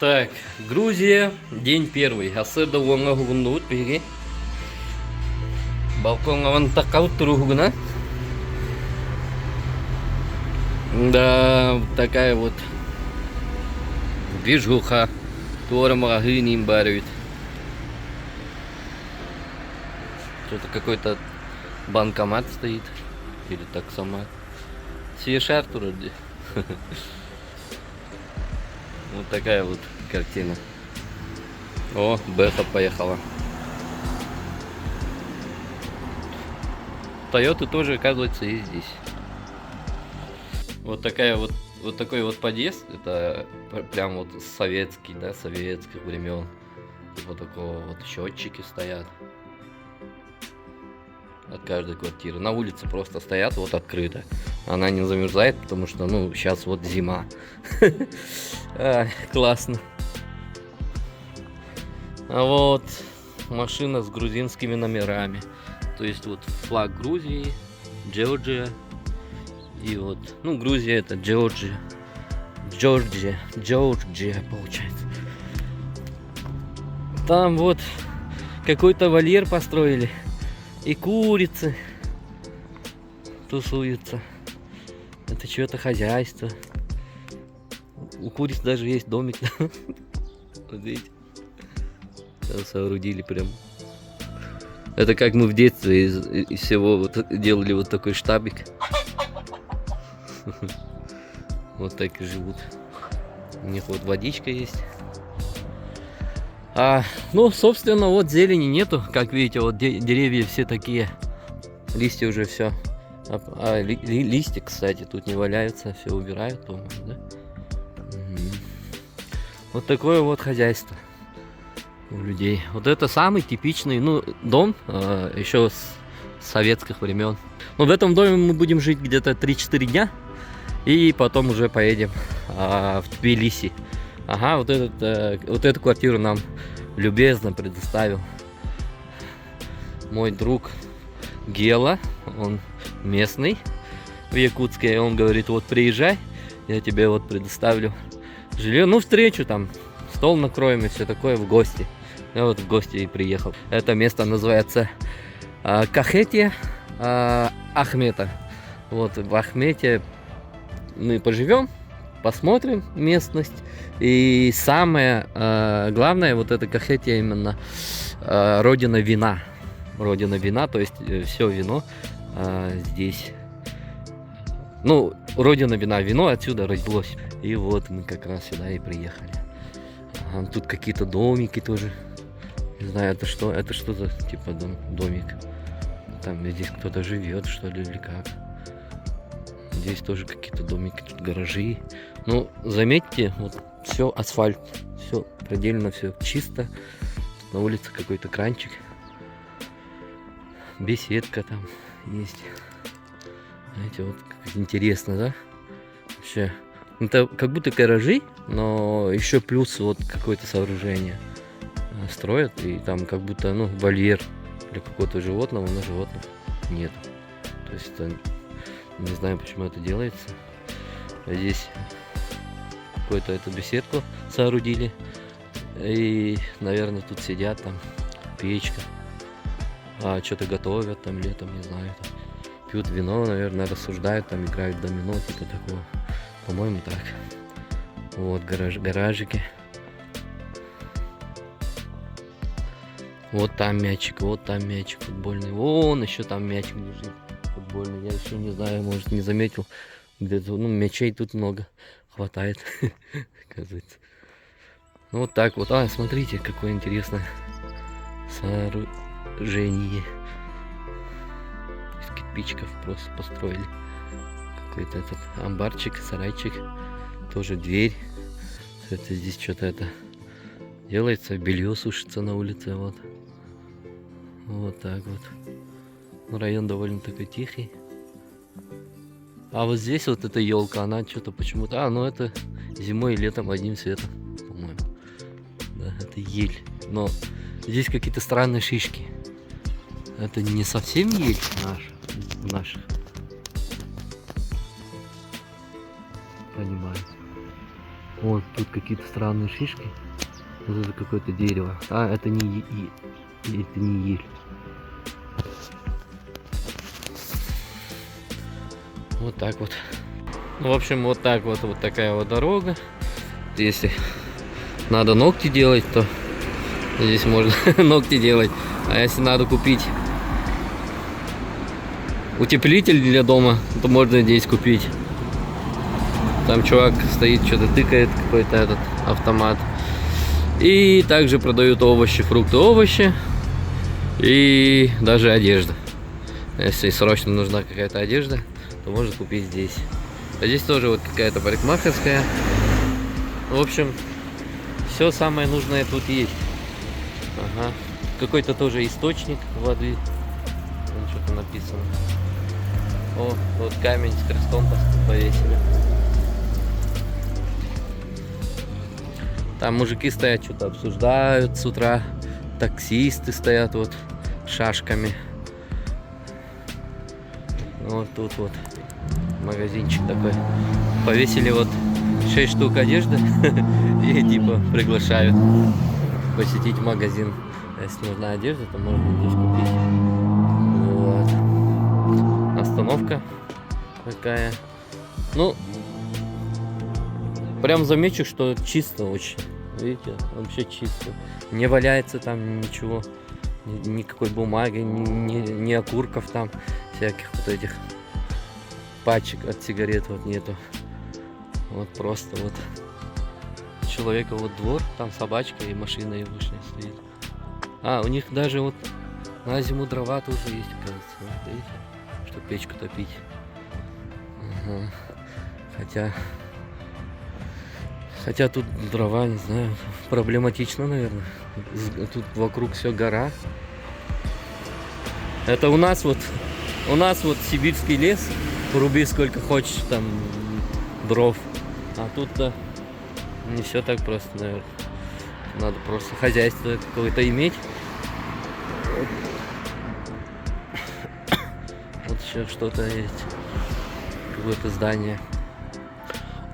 Так, Грузия, день первый. Асырда оңға ғуғынды өт беге. Балконға вон тақауыт тұру ғуғына. Да, вот такая вот движуха. Туара магазин барит. Что-то какой-то банкомат стоит. Или таксомат. Свешар вроде. Вот такая вот картина. О, Бэха поехала. Тойоты тоже, оказывается, есть здесь. Вот такая вот такой вот подъезд. Это прям вот советский, да, советских времен. Вот такого вот счетчики стоят от каждой квартиры. На улице просто стоят вот открыто. Она не замерзает, потому что, ну, сейчас вот зима. Классно. А вот машина с грузинскими номерами. То есть вот флаг Грузии, Джорджия. И вот, ну, Грузия это Джорджия. Джорджия получается. Там вот какой-то вольер построили. И курицы тусуются. Это что-то хозяйство. У куриц даже есть домик. Вот видите? Там соорудили прям. Это как мы в детстве из всего вот делали вот такой штабик. Вот так и живут. У них вот водичка есть. Ну, собственно, вот зелени нету. Как видите, вот деревья все такие. Листья уже все. Листья, кстати, тут не валяются. Все убирают, по-моему, да? Вот такое вот хозяйство у людей. Вот это самый типичный, ну, дом еще с советских времен. Но в этом доме мы будем жить где-то 3-4 дня. И потом уже поедем в Тбилиси. Ага, вот эту квартиру нам любезно предоставил мой друг Гела. Он местный в Якутске. Он говорит, вот приезжай, я тебе вот предоставлю жилье. Ну, встречу там, стол накроем и все такое, в гости. Я вот в гости и приехал. Это место называется Кахетия Ахмета. Вот в Ахмете мы поживем, посмотрим местность. И самое главное, вот это Кахетия именно родина вина. Родина вина, то есть все вино здесь. Ну, родина вина, вино отсюда родилось. И вот мы как раз сюда и приехали. Тут какие-то домики тоже. Не знаю, это что за типа домик. Там здесь кто-то живет, что ли, или как. Здесь тоже какие-то домики, тут гаражи. Ну, заметьте, вот все асфальт, все предельно, все чисто. На улице какой-то кранчик, беседка там есть. Знаете, вот как интересно, да? Вообще, это как будто гаражи, но еще плюс вот какое-то сооружение строят, и там как будто, ну, вольер для какого-то животного, но животных нет. То есть это, не знаю, почему это делается. Здесь какую-то эту беседку соорудили. И, наверное, тут сидят, там печка. Что-то готовят там летом, не знаю. Там, пьют вино, наверное, рассуждают, там играют в домино, типа такого. По-моему, так. Вот гаражики. Вот там мячик футбольный. Вон еще там мячик лежит футбольный. Я еще не знаю, может, не заметил. Где-то, ну, мячей тут много. Хватает, оказывается. Ну, вот так вот. Смотрите, какое интересное сооружение. Из кирпичиков просто построили. Какой-то этот амбарчик, сарайчик. Тоже дверь. Это здесь что-то это делается. Белье сушится на улице. Вот. Вот так вот. Ну, район довольно такой тихий. А вот здесь вот эта елка, она что-то почему-то... ну это зимой и летом одним цветом, по-моему. Да, это ель. Но здесь какие-то странные шишки. Это не совсем ель наша. Понимаю. Вот тут какие-то странные шишки. Вот это какое-то дерево. А, это не это не ель. Вот так вот. Ну, в общем, вот так вот, вот такая вот дорога. Если надо ногти делать, то здесь можно ногти делать. А если надо купить утеплитель для дома, то можно здесь купить. Там чувак стоит, что-то тыкает, какой-то этот автомат. И также продают овощи, фрукты, овощи. И даже одежда. Если срочно нужна какая-то одежда, то можно купить здесь. А здесь тоже вот какая-то парикмахерская. В общем, все самое нужное тут есть. Ага. Какой-то тоже источник воды. Там что-то написано. О, вот камень с крестом повесили. Там мужики стоят, что-то обсуждают с утра. Таксисты стоят вот шашками. Вот тут вот магазинчик такой. Повесили вот 6 штук одежды и типа приглашают посетить магазин. Если нужна одежда, то можно здесь купить. Вот. Остановка такая. Ну, прям замечу, что чисто очень. Видите, вообще чисто. Не валяется там ничего. Никакой бумаги, ни окурков там. Всяких вот этих пачек от сигарет вот нету. Вот просто вот человека вот двор, там собачка и машина ебушная стоит. А, у них даже вот на зиму дрова тоже есть, кажется. Вот, видите, чтобы печку топить. Ага. Хотя тут дрова, не знаю, проблематично, наверное. Тут вокруг все гора. Это у нас вот сибирский лес. Руби сколько хочешь там дров. А тут-то не все так просто, наверное. Надо просто хозяйство какое-то иметь. Вот еще что-то есть. Какое-то здание.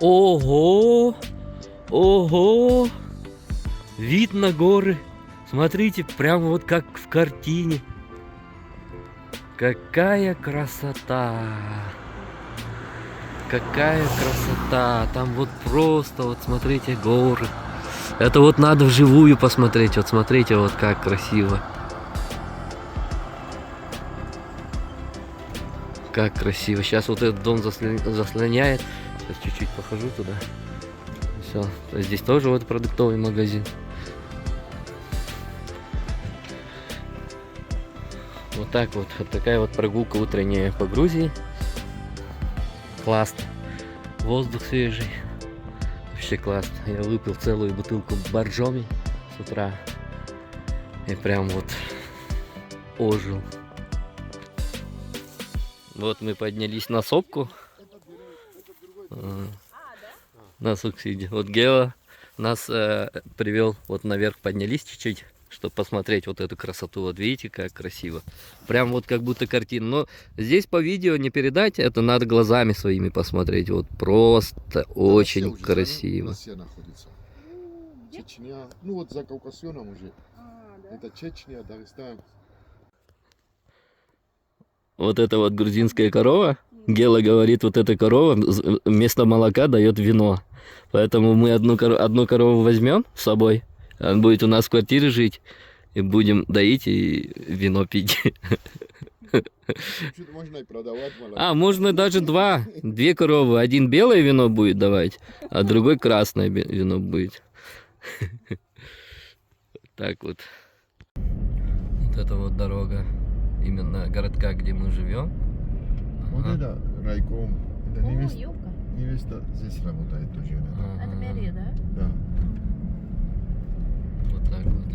Ого! Ого! Вид на горы. Смотрите, прямо вот как в картине. Какая красота! Какая красота! Там вот просто, вот смотрите, горы. Это вот надо вживую посмотреть. Вот смотрите, вот как красиво. Как красиво. Сейчас вот этот дом заслоняет. Сейчас чуть-чуть похожу туда. Все. Здесь тоже вот продуктовый магазин. Вот так вот. Вот такая вот прогулка утренняя по Грузии. Классно. Воздух свежий. Вообще классно. Я выпил целую бутылку боржоми с утра. И прям вот ожил. Вот мы поднялись на сопку. На суксиде. Вот Гео нас привел вот наверх, поднялись чуть-чуть, чтобы посмотреть вот эту красоту. Вот видите, как красиво. Прям вот как будто картина. Но здесь по видео не передать, это надо глазами своими посмотреть. Вот просто очень красиво. Чечня, ну вот за Кавказом уже. Это Чечня, Дагестан. Вот это вот грузинская корова. Гела говорит, вот эта корова вместо молока дает вино. Поэтому мы одну корову возьмем с собой. Он будет у нас в квартире жить. И будем доить и вино пить. Можно и продавать. А, можно даже две коровы. Один белое вино будет давать, а другой красное вино будет. Так вот. Вот это вот дорога. Именно городка, где мы живем. Вот это райком. Это невеста здесь работает тоже. Это Мерия, да? Да. Вот так вот.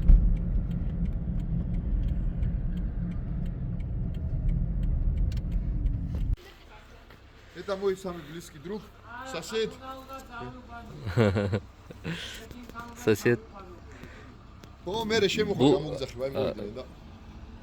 Это мой самый близкий друг, сосед. Сосед.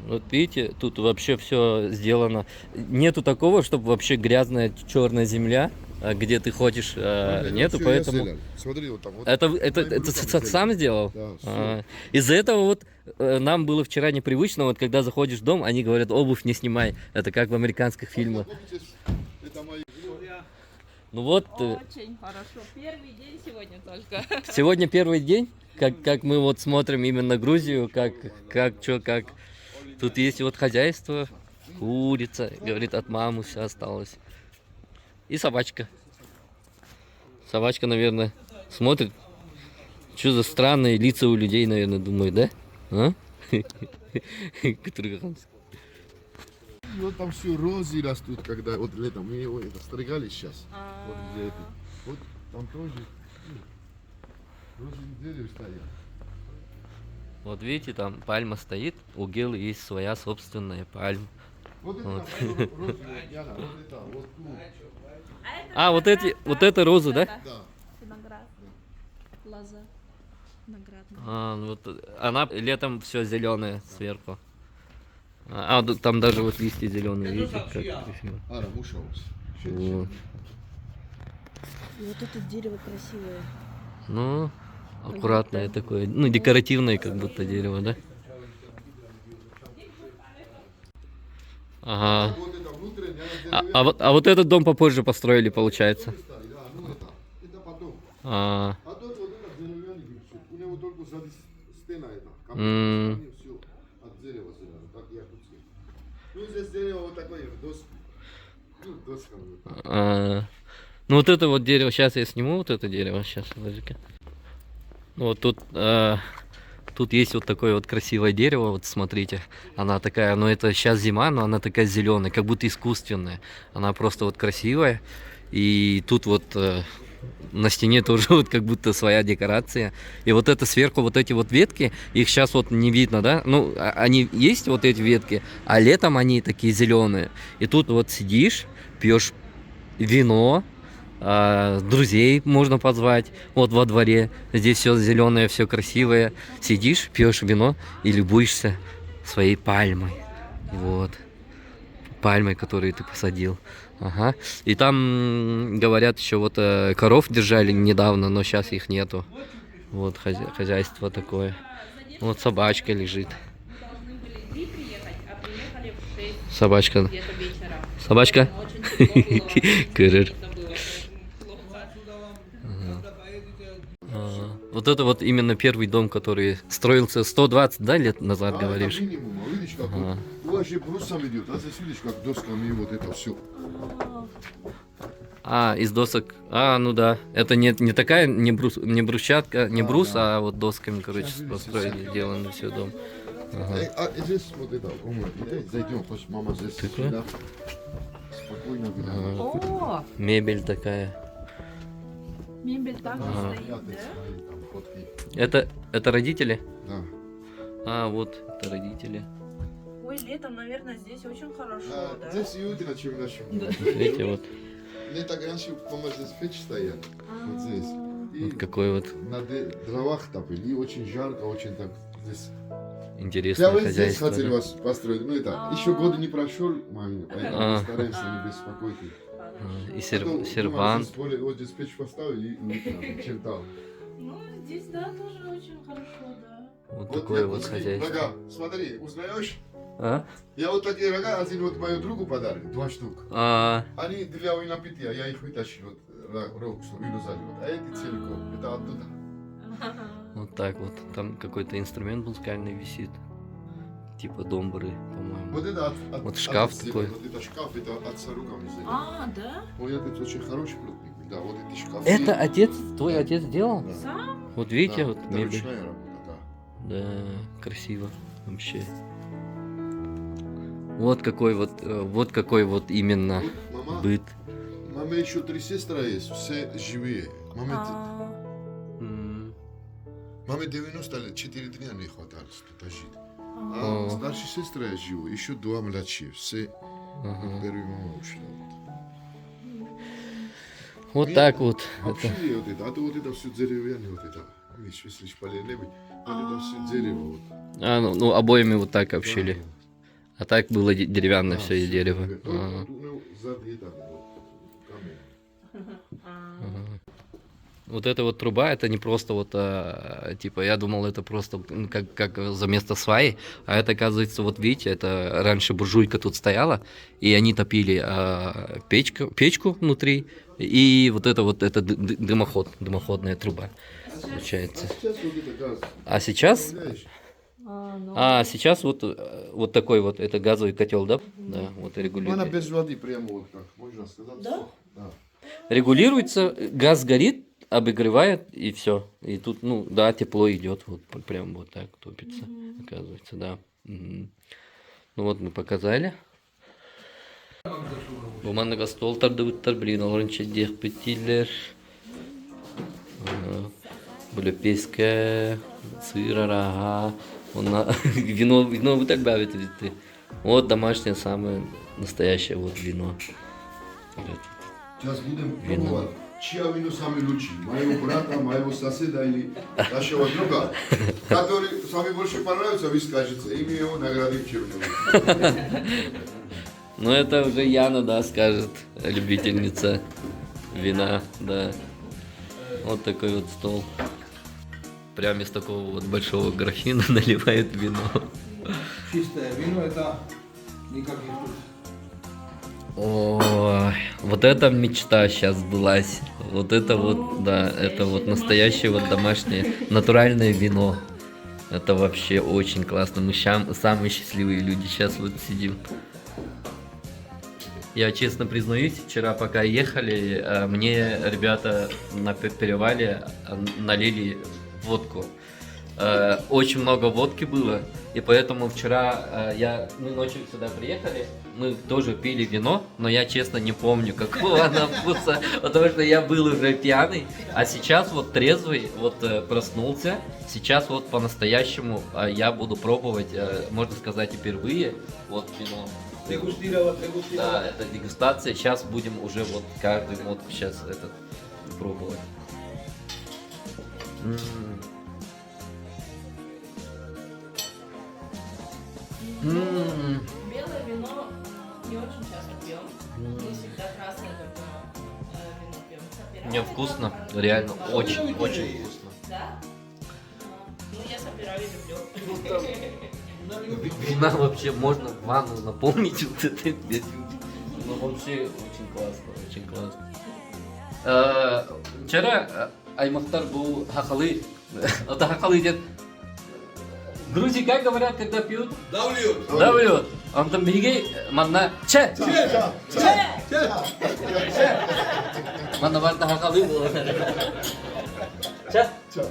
Вот видите, тут вообще все сделано. Нету такого, чтобы вообще грязная черная земля. где ты хочешь, нету, Всё, я поэтому... сделал. Смотри, вот там. Вот. Это Моим руками сам сделал? Да, всё. Из-за этого вот нам было вчера непривычно, вот когда заходишь в дом, они говорят, обувь не снимай. Это как в американских фильмах. Это мои. Ну вот, Очень хорошо. Первый день сегодня только. сегодня первый день, как мы вот смотрим именно Грузию, как. Тут есть вот хозяйство, курица, говорит, от мамы все осталось. И собачка. Собачка, наверное, смотрит. Что за странные лица у людей, наверное, думают, да? А? Которые И вот там все розы растут, когда вот летом мы его это стригали сейчас. Вот где это. Вот там тоже розы деревья стоят. Вот видите, там пальма стоит, у Гелы есть своя собственная пальма. Вот это Вот. розы, Яна, вот это, вот тут. А, вот это розы, да? Да. Виноград. Лоза. Виноград. Ну вот, она летом все зеленое сверху. Там даже вот листья зеленые, видите, как красиво. Ара, мушаус. Вот. И вот это дерево красивое. Ну, аккуратное такое, ну, декоративное как будто дерево, да? Ага. Вот это внутреннее, А вот этот дом попозже построили, получается. да, ну это потом. А, А тут вот это деревянный гипсик. У него только сзади стена это. М. Все от дерева сделано, так якутское. Ну здесь дерево вот такое, доска. Ну, доска вот. Ну вот это вот дерево, сейчас я сниму вот это дерево, сейчас, подожди-ка. Ну вот тут есть вот такое вот красивое дерево, вот смотрите. Она такая, ну это сейчас зима, но она такая зеленая, как будто искусственная. Она просто вот красивая. И тут вот на стене тоже вот как будто своя декорация. И вот это сверху, вот эти вот ветки, их сейчас вот не видно, да? Ну, они есть, вот эти ветки, а летом они такие зеленые. И тут вот сидишь, пьешь вино, друзей можно позвать, вот во дворе, здесь все зеленое, все красивое, сидишь, пьешь вино и любуешься своей пальмой, вот, пальмой, которую ты посадил, ага, и там говорят еще вот коров держали недавно, но сейчас их нету, вот хозяйство такое, вот собачка лежит, Должны были 3 приехать, а приехали в 6 собачка, где-то вечером. собачка, Очень тепло было. Кырыр. Это было плохо. Вот это вот именно первый дом, который строился 120, да, лет назад, говоришь? Это минимум, а видишь, как Ага. он вообще брусом идет, а здесь видишь, как досками вот это все. Из досок. Ну да. Это не такая, не брусчатка, не Да, брус, да. а вот досками, короче, Сейчас построили, сделано все дом. Ага. А здесь вот это, зайдем, хоть мама здесь Такое? сюда. Спокойно гуляем. О, Мебель такая. мебель также Ага. стоит, да? Смотри, там фотки. Это родители? Да. Вот, это родители. Ой, летом, наверное, здесь очень хорошо, Да, да? здесь уютно, чем нашем. Видите, вот, Лето, раньше, по-моему, здесь печь стоят. Вот здесь. И вот какой вот на дровах топили, и очень жарко, очень так здесь. интересное Я вот здесь хозяйство. хотели да. вас построить. Ну это, еще года не прошел, маме, поэтому А. мы стараемся не беспокойтесь. И Потом, думаю, сервант. здесь более- вот здесь печь поставили и уютно, чем там. Ну, здесь, да, тоже очень хорошо, да. Вот такое вот якутские хозяйство. рога, смотри, узнаешь? А? Я вот такие рога, один вот мою другу подарок, 2 штук. А, Они для винопития, я их вытащил, вот, рог, что вино заливать. А эти целиком, это оттуда. вот так вот. Там какой-то инструмент музыкальный висит. Типа домбры, по-моему. Вот это Вот шкаф от такой. Вот это шкаф, это отца руками сделано. Да? Ой, это очень хороший плотник. Да, вот эти шкафы. Это отец, твой отец делал? Да. Сам? Вот видите, Да, вот это мебель. ручная работа, да. Да, красиво вообще. Вот какой вот именно Вот мама, быт. маме еще 3 сестры есть, все живые. М, Маме 94 дня не хватало тут жить. О. А старшие сестры живут, еще 2 младшие, все ага. первый мама ушла. Вот так вот. Это. Обшили вот это, а то вот это все деревянное вот это. Видишь, если шпалер не быть, вот это все дерево. Вот. Ну, обоями вот так обшили. Да. А так было деревянное Да, все из всё дерева. деревянное. Ага. Ну, сзади это, вот, камень. Вот эта вот труба, это не просто вот, типа, я думал, это просто как за место сваи, а это, оказывается, вот видите, это раньше буржуйка тут стояла, и они топили печку внутри, и вот это дымоходная труба, получается. Сейчас вот это газ. А сейчас? Представляешь? Сейчас вот такой вот, это газовый котел, да? Да, вот Она регулирует. без воды прямо вот так, можно сказать. Да? Да. Регулируется, газ горит, обогревает, и все. И тут, ну, да, тепло идет, вот прям вот так топится, оказывается, да. Мгм. Ну вот мы показали. Буманныга столтарды буттар, блин, оларынча дек беттилер. Блюпеска, сыр, арага. Вино вы так бавите, ты. Вот домашнее самое настоящее вот вино. Сейчас будем Вино. пробовать. Чья вино самый лучший? Моего брата, моего соседа или нашего друга? Который самый больше понравится, вы скажете, и мы его наградим чем-нибудь. Ну это уже Яна, да, скажет, любительница вина, да. Вот такой вот стол. Прямо из такого вот большого графина наливает вино. Чистое вино это никаких тут. Ой, вот эта мечта сейчас сбылась. Вот это вот, да, это вот настоящее вот домашнее натуральное вино. Это вообще очень классно. Мы самые счастливые люди сейчас вот сидим. Я честно признаюсь, вчера пока ехали, мне ребята на перевале налили водку. Очень много водки было, и поэтому вчера мы ночью сюда приехали, мы тоже пили вино, но я честно не помню, какого она вкуса, потому что я был уже пьяный, а сейчас вот трезвый, вот проснулся, сейчас вот по-настоящему я буду пробовать, можно сказать, впервые вот вино. Дегустировать. Да, это дегустация. Сейчас будем уже вот каждый мод сейчас этот пробовать. Белое вино не очень часто пьем. Мы всегда красное только вино пьем. Сапирали Не вкусно, реально очень вкусно. Да? Ну, я сапирали люблю. Вина вообще можно в ванну наполнить вот этой. Ну вообще очень классно, очень классно. Вчера Аймахтар был хахалы. Это хахалы идет. В Грузии как говорят, когда пьют? Давлют. Давлют. Он там беги, манна че. Манна варта хахалы был. Че. Че.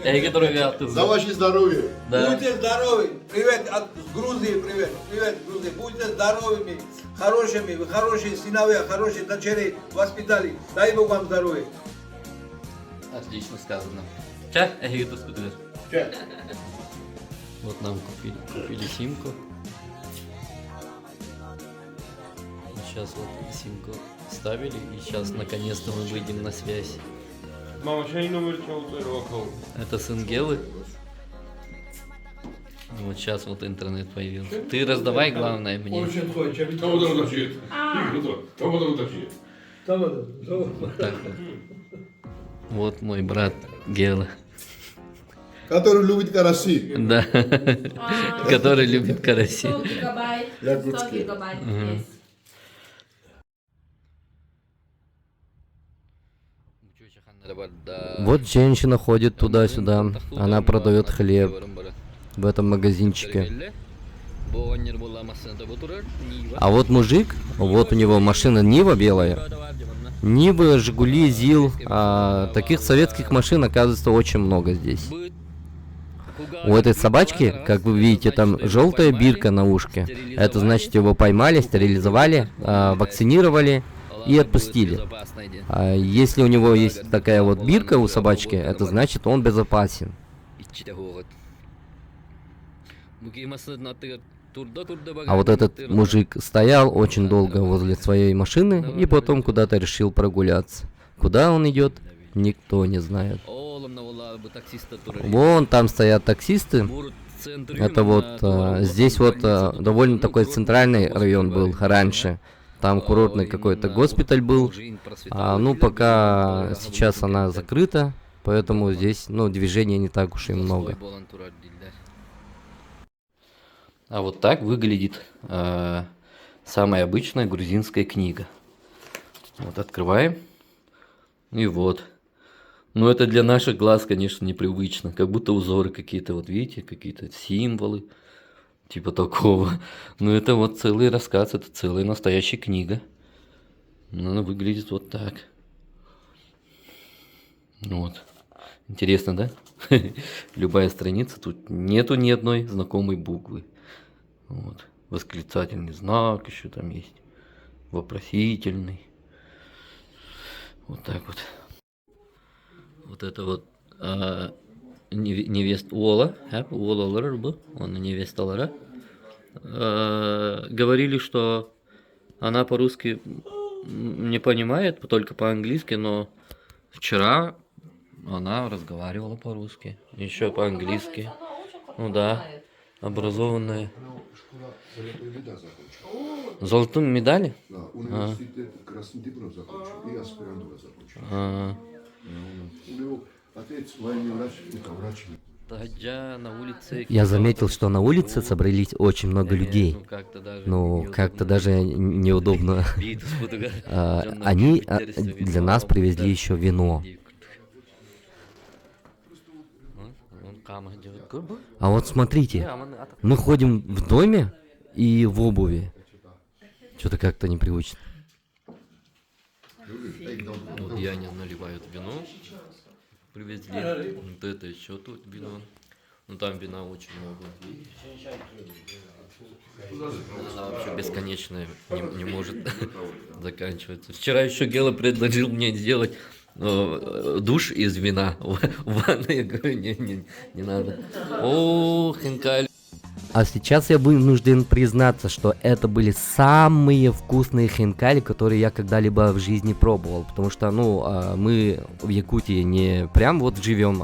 Я который ты. За ваше здоровье. Да. Будьте здоровы. Привет от Грузии, привет. Привет, Грузия. Будьте здоровыми, хорошими. Вы хорошие сыновья, хорошие дочери воспитали. Дай Бог вам здоровья. Отлично сказано. Че? Это скутер. Вот нам купили симку. Сейчас вот симку ставили, и сейчас наконец-то мы выйдем на связь. Мама, чей номер чего-то. Это сын Гелы. Вот сейчас вот интернет появился. Ты раздавай, главное, мне. Кого-то уточнит. Кого-то уточнит. Вот так вот. Вот мой брат Гела. Который любит караси. Да. Который любит караси. 100 гигабайт. 100 Якутские. гигабайт есть. Вот женщина ходит туда-сюда. Она продает хлеб в этом магазинчике. А вот мужик, вот у него машина Нива белая. Нивы, Жигули, ЗИЛ. Таких советских машин, оказывается, очень много здесь. У этой собачки, как вы видите, там желтая бирка на ушке. Это значит, его поймали, стерилизовали, вакцинировали и отпустили. Если у него есть такая вот бирка у собачки, это значит, он безопасен. А вот этот мужик стоял очень долго возле своей машины и потом куда-то решил прогуляться. Куда он идет, никто не знает. Вон там стоят таксисты. Это вот здесь вот довольно такой центральный район был раньше. Там курортный какой-то госпиталь был. Ну, пока сейчас она закрыта, поэтому здесь, ну, движения не так уж и много. А вот так выглядит самая обычная грузинская книга. Вот открываем. И вот. Ну, это для наших глаз, конечно, непривычно. Как будто узоры какие-то, вот видите, какие-то символы. Типа такого. Ну, это вот целый рассказ, это целая настоящая книга. Ну, она выглядит вот так. Вот. Интересно, да? Любая страница, тут нету ни одной знакомой буквы. Вот. Восклицательный знак еще там есть. Вопросительный. Вот так вот. Вот это вот невест Уола, Уолалар был, он невесталара. Говорили, что она по-русски не понимает, только по-английски, но вчера она разговаривала по-русски, еще по-английски. Ну да, образованная. Золотую медаль? Да, университет Красный Диплом закончил и аспирантура закончил. У него отец военный врач, врач. На улице... Я заметил, что на улице собрались очень много людей. Ну, как-то даже неудобно. Они для нас привезли еще вино. А вот смотрите, мы ходим в доме и в обуви. Что-то как-то непривычно. Вот Яне наливают вино. Привезли. Вот это еще тут вино. Ну там вина очень много. Она вообще бесконечная, не может заканчиваться. Вчера еще Гела предложил мне сделать душ из вина в ванной. Я говорю, не надо. О, хинкали. А сейчас я вынужден признаться, что это были самые вкусные хинкали, которые я когда-либо в жизни пробовал. Потому что, ну, мы в Якутии не прям вот живем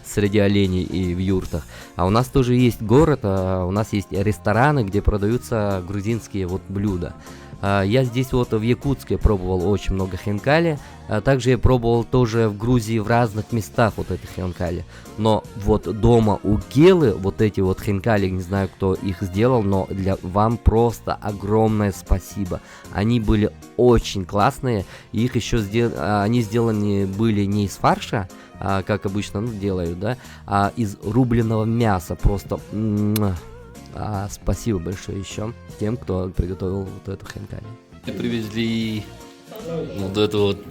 среди оленей и в юртах. А у нас тоже есть город, у нас есть рестораны, где продаются грузинские вот блюда. Я здесь вот в Якутске пробовал очень много хинкали. Также я пробовал тоже в Грузии в разных местах вот эти хинкали. Но вот дома у Гелы вот эти вот хинкали, не знаю, кто их сделал, но для вам просто огромное спасибо. Они были очень классные. Их еще они сделаны были не из фарша, как обычно делают, да, а из рубленого мяса. Просто... спасибо большое еще тем, кто приготовил вот эту хинкали. Привезли вот эту вот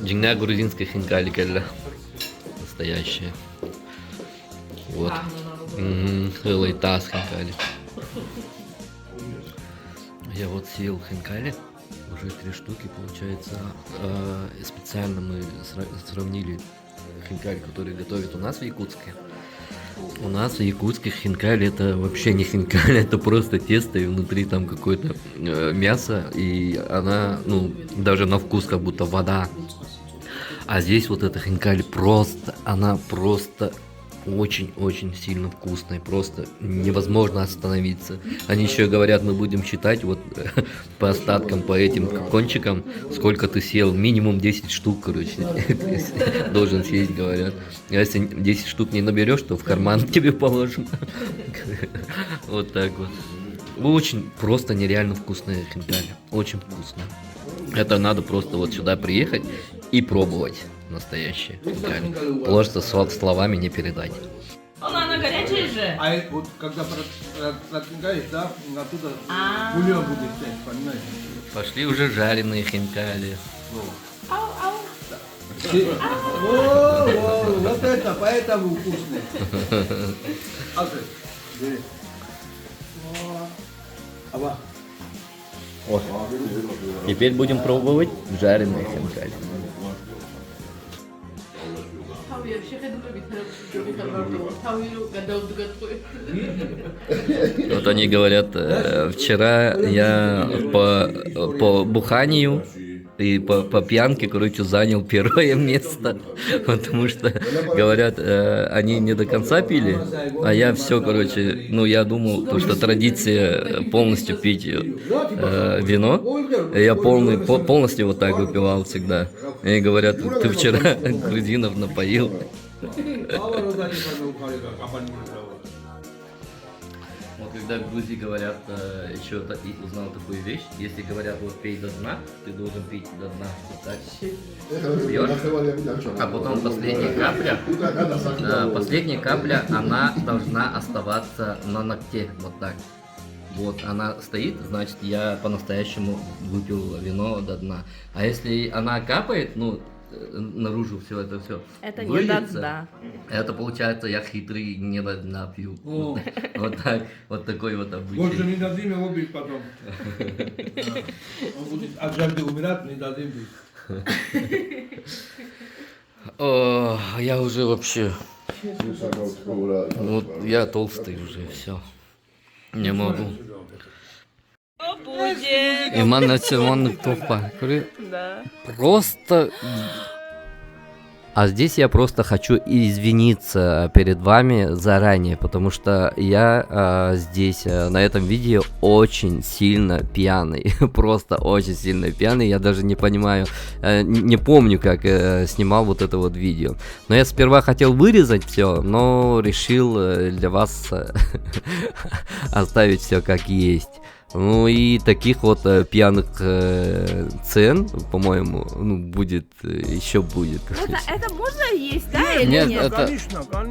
джингна грузинская хинкали, настоящая. Вот. Целый таз хинкали. Я вот съел хинкали, уже 3 штуки, получается. Специально мы сравнили хинкали, которые готовят у нас в Якутске. У нас в якутских хинкали это вообще не хинкали, это просто тесто, и внутри там какое-то мясо, и она, ну, даже на вкус как будто вода. А здесь вот эта хинкали просто, она просто очень-очень сильно вкусная, просто невозможно остановиться. Они еще говорят, мы будем считать вот по остаткам, по этим кончикам, сколько ты съел, минимум 10 штук, короче, должен съесть, говорят. А если 10 штук не наберешь, то в карман тебе положим. Вот так вот. Очень просто нереально вкусная хинкали, очень вкусно. Это надо просто вот сюда приехать и пробовать. Настоящие хинкали. Просто словами не передать. Она горячая же. А вот когда протыкаешь, да, оттуда бульон будет течь, понимаешь? Пошли уже жареные хинкали. Вот это, поэтому вкусный. Теперь будем пробовать жареные хинкали. Вот они говорят, вчера я по буханию И по пьянке, короче, занял первое место, потому что, говорят, они не до конца пили, а я все, короче, ну, я думал, то, что традиция полностью пить вино, я полностью вот так выпивал всегда. И говорят, ты вчера грузинов напоил. Вот когда в Грузии говорят, еще узнал такую вещь, если говорят, вот пей до дна, ты должен пить до дна, вот так пьешь, а потом последняя капля, она должна оставаться на ногте, вот так. Вот, она стоит, значит, я по-настоящему выпил вино до дна. А если она капает, ну, наружу все это все. Это не до дна. Это получается, я хитрый, не до дна пью. О. Вот так, вот такой вот обычай. Больше не дадим его бить потом. Он будет от жажды умирать, не дадим бить. О, я уже вообще, вот я толстый уже, все. Не могу. Эмоциональный тупо. Да. Просто. А здесь я просто хочу извиниться перед вами заранее, потому что я здесь на этом видео очень сильно пьяный, просто очень сильно пьяный, я даже не понимаю, не помню, как снимал вот это вот видео. Но я сперва хотел вырезать все, но решил для вас оставить все как есть. Ну и таких вот пьяных цен, по-моему, ну, будет, еще будет. Это можно есть, да, или Нет, нет?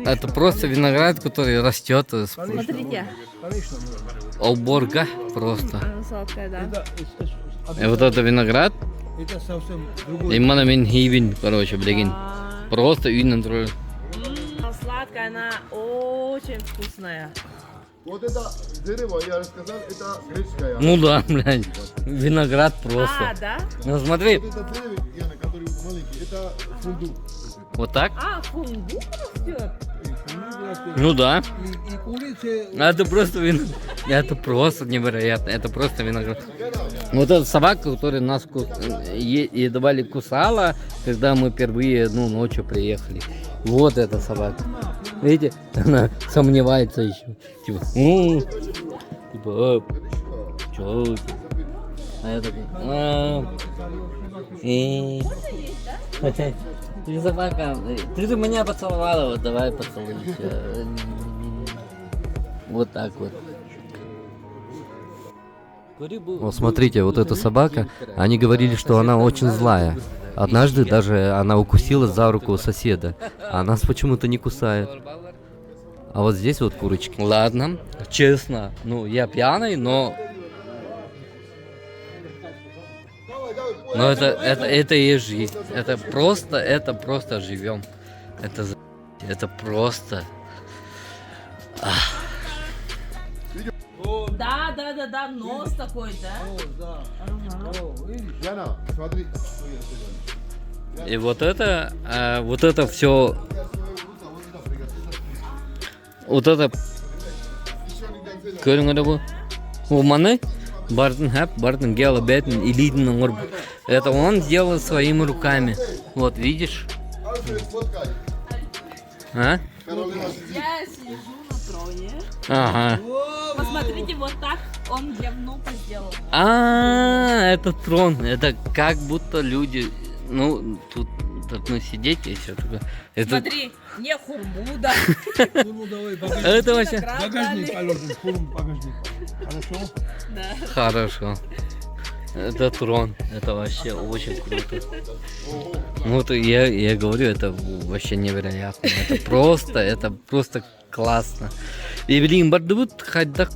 это просто виноград, который растет. Смотрите. Алборга просто. Она сладкая, да. И вот это виноград, Это совсем другой. именно минхивин, короче, блин. А, Просто видно. Сладкая, она очень вкусная. Вот это дерево, я рассказал, это греческое. Ну да, блядь. Виноград А, просто. да? Ну смотри, Вот это дерево, Яна, который маленький, это фундук. вот так. А, фундук растет? Ну да. И курицы. Это просто это просто невероятно. Это просто виноград. Вот эта собака, которая нас едва кусала, когда мы впервые, ну, ночью приехали. Вот эта собака. Видите, она сомневается еще. Типа, чё ты? А я такой, ты собака, ты же меня поцеловала, вот давай поцелуй. Вот так вот. Вот смотрите, вот эта собака, они говорили, что она очень злая. Однажды даже она укусила за руку соседа, а нас почему-то не кусает. А вот здесь вот курочки. Ладно, честно, ну я пьяный, но это и есть жизнь. Это просто живем. Это просто. Да, нос такой, да? Яна, смотри. И вот это все, вот это, это он сделал своими руками. Вот видишь? А? Я сижу на троне. Ага. Посмотрите, вот так он для внука сделал. Это трон. Это как будто люди, ну, тут должны сидеть и все такое. Это, Смотри, не хурмуда. Хурму давай, багажник. это вообще Багажник положим, хурму багажник. Хорошо? Да. хорошо. Это трон. Это вообще очень круто. Ну, вот я говорю, это вообще невероятно. Это просто классно. И, блин, бардут хайдак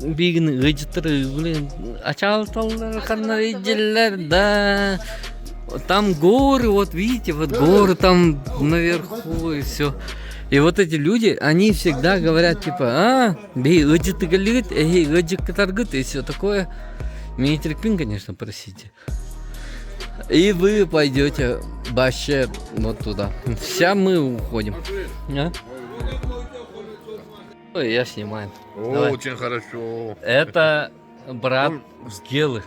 бигн гыжтыры, блин, ачалталар канарыджилер, да. Там горы, вот видите, вот горы там наверху и все. И вот эти люди, они всегда говорят типа, бей гыжты галит, гыжты и все такое. Мне терпим, конечно, просите. И вы пойдете вообще вот туда. Вся мы уходим. А? Ой, я снимаю. Давай. Очень хорошо. Это брат с Гелы.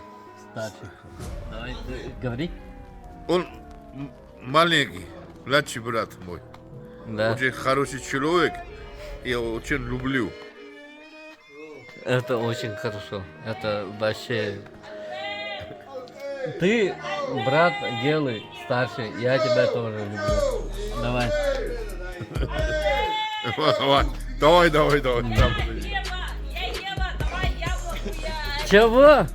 Старший. Давай. Говори. Он маленький, младший брат мой. Да. Очень хороший человек. Я очень люблю. Это очень хорошо. Это вообще... Ты, брат Гелы, старший, я тебя тоже люблю. Давай. Давай. Ева, я Ева, давай яблоко, Чего?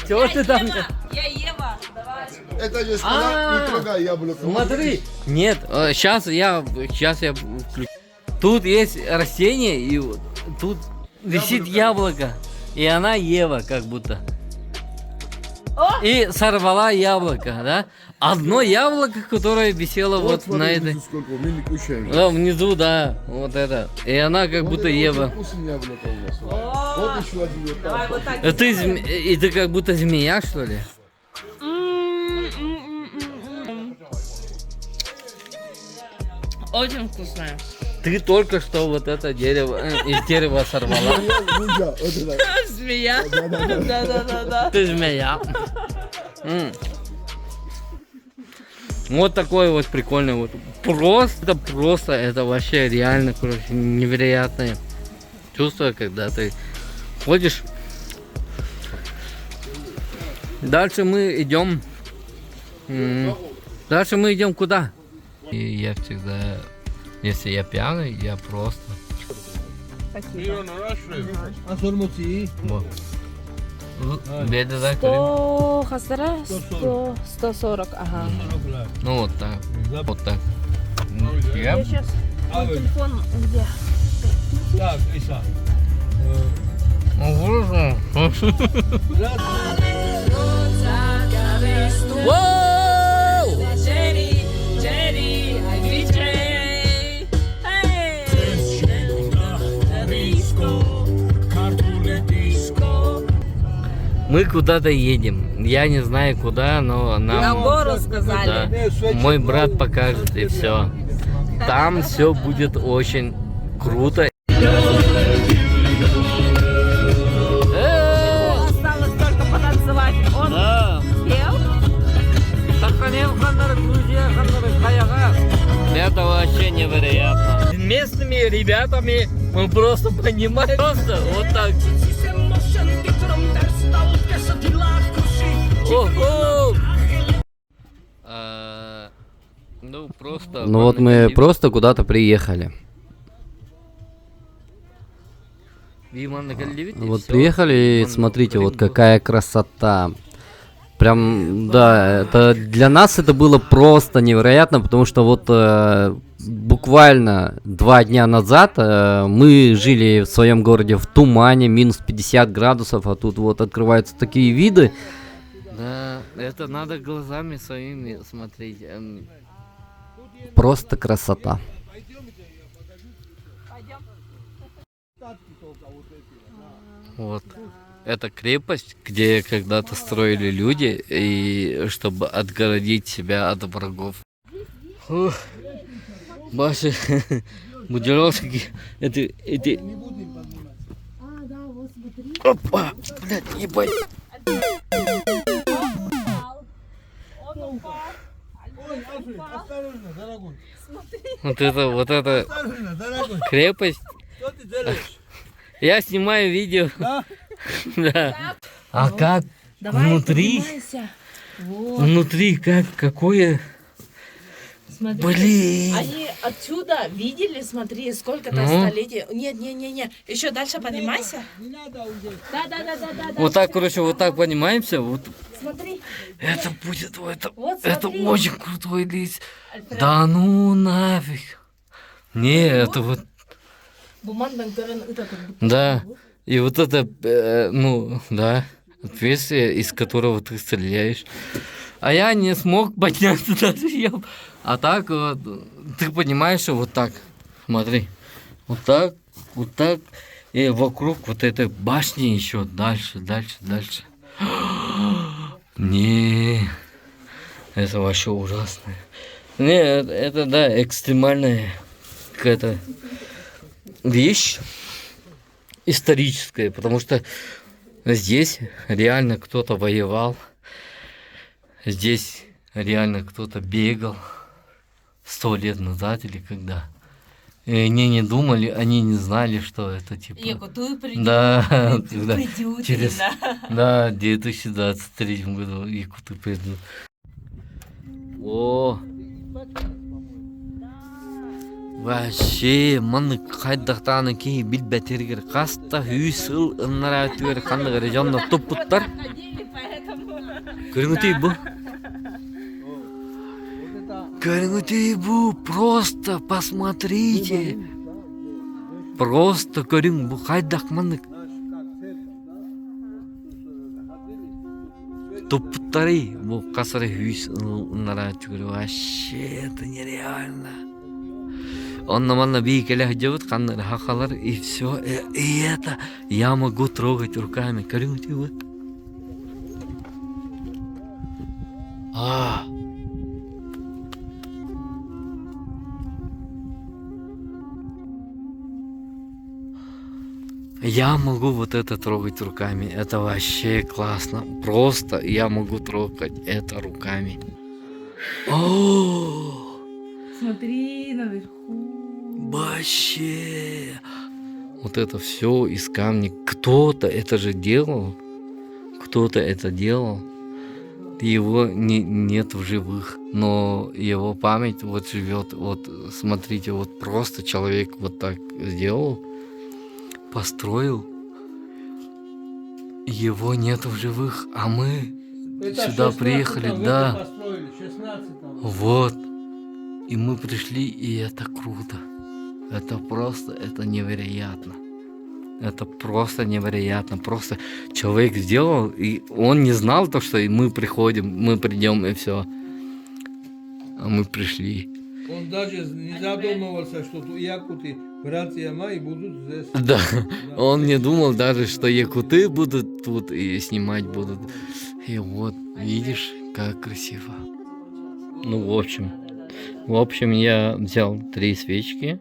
Чего ты там? я Ева, давай. Это же сказал, не трогай яблоко. Смотри. Нет, сейчас я включу. Тут есть растение, и вот тут висит яблоко. И она Ева, как будто. И сорвала яблоко, да? Одно яблоко, которое висело вот на этой... Сколько, мы не кушаем. Да, внизу, да, вот это. И она как будто Ева. Вкусное яблоко у нас. Вот еще один вот Давай так. вот так. И ты как будто змея, что ли? Очень вкусная. Ты только что вот это дерево из дерева сорвала. Нельзя, вот это. Змея. Да. Ты змея. Вот такой вот прикольный вот. Просто, это вообще реально, короче, невероятное чувство, когда ты ходишь. Дальше мы идем. Дальше мы идем куда? И я всегда, если я пьяный, я просто. Вот. Беда, да, Карин? 100 хасара, 140, ага. Ну вот так. Вот так. Я Я сейчас телефон где? Воу! Мы куда-то едем. Я не знаю куда, но нам... гору сказали. Да. Мой брат покажет и все. Там все будет очень круто. Осталось только потанцевать. Он пел? Это вообще невероятно. С местными ребятами мы просто понимаем. Просто вот так. Ого! Ну просто. Ну вот мы просто куда-то приехали. Вот приехали и смотрите, вот какая красота. Прям, да, это для нас это было просто невероятно, потому что вот буквально 2 дня назад мы жили в своем городе в тумане, минус 50 градусов, а тут вот открываются такие виды. Да, это надо глазами своими смотреть. Просто красота. Вот. Это крепость, где когда-то строили люди, и чтобы отгородить себя от врагов. Фух. Ваши будировки, эти... Опа, блядь, ебать. Вот это крепость. Я снимаю видео. Да. А как внутри? Внутри какое? Смотри. Блин. Они отсюда видели, смотри, сколько-то Ну? столетий. Нет. Еще дальше поднимайся. Да. Вот так, короче, вот так поднимаемся. Вот. Смотри. Это будет, Вот это смотри. очень крутой лист. Да ну нафиг. Не, это вот. Да. И вот это, ну, да, отверстие, из которого ты стреляешь. А я не смог подняться даже. А так вот, ты понимаешь, что вот так, смотри, вот так, и вокруг вот этой башни еще дальше. Не, это вообще ужасно. Не, это да, экстремальная какая-то вещь. Историческое, потому что здесь реально кто-то воевал, Здесь реально кто-то бегал 100 лет назад или когда. И они не думали, они не знали, что это типа... Якуту придет. Да, да. Придет. Через- Да. Да, в 2023 году якуты придут. О! Вообще, маны қайдақтаны кей бил бәтергер қаста хүйсіл ыннара өтігер қандығыр жанна топпуттар. Көріңітей бұл? Көріңітей бұл, просто посмотрите. Просто көрің бұл қайдақ маны. Топпуттары бұл қасыры хүйсіл ыннара өтігер. Вообще, это нереально. Он на манна бейкелях делает, каннер хахалар, и все. И это я могу трогать руками. Корюньте вы. Я могу вот это трогать руками. Это вообще классно. Просто я могу трогать это руками. О! Смотри наверху. Вообще. Вот это все из камня. Кто-то это же делал. Кто-то это делал. Его нет в живых. Но его память вот живет. Вот смотрите, вот просто человек вот так сделал. Построил. Его нет в живых. А мы сюда приехали. Да. Вот. И мы пришли, и это круто. Это просто, это невероятно. Это просто невероятно. Просто человек сделал, и он не знал то, что мы приходим, мы придем, и все. А мы пришли. Он даже не задумывался, что якуты братья мои будут здесь. Да, он не думал даже, что якуты будут тут и снимать будут. И вот, видишь, как красиво. Ну, в общем, я взял 3 свечки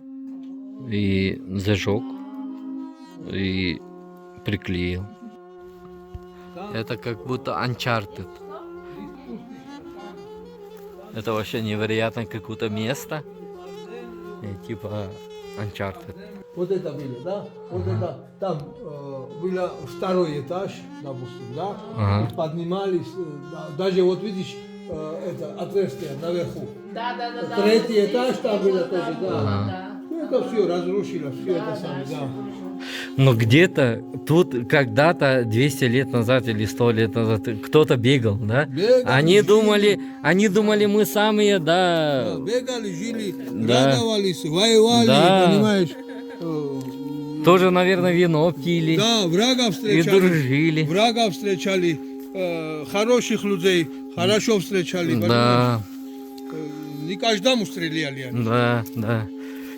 и зажег и приклеил. Это как будто Uncharted. Это вообще невероятно какое-то место. И типа Uncharted. Вот это было, да? Вот это там было 2-й этаж, допустим, да? Ага. И поднимались, даже вот видишь, это отверстие наверху. Да. 3-й этаж там было тоже, да. Ага. Ну, это все разрушило, все это самое, да. Но где-то тут когда-то 200 лет назад или 100 лет назад кто-то бегал, да? Бегали, Они жили. думали мы самые, да. Бегали, жили, Да. радовались, воевали, Да. понимаешь? Тоже, наверное, вино пили Да, врага и встречали. дружили. Врага встречали, хороших людей хорошо встречали, понимаешь? Да, Не каждому стреляли они. да.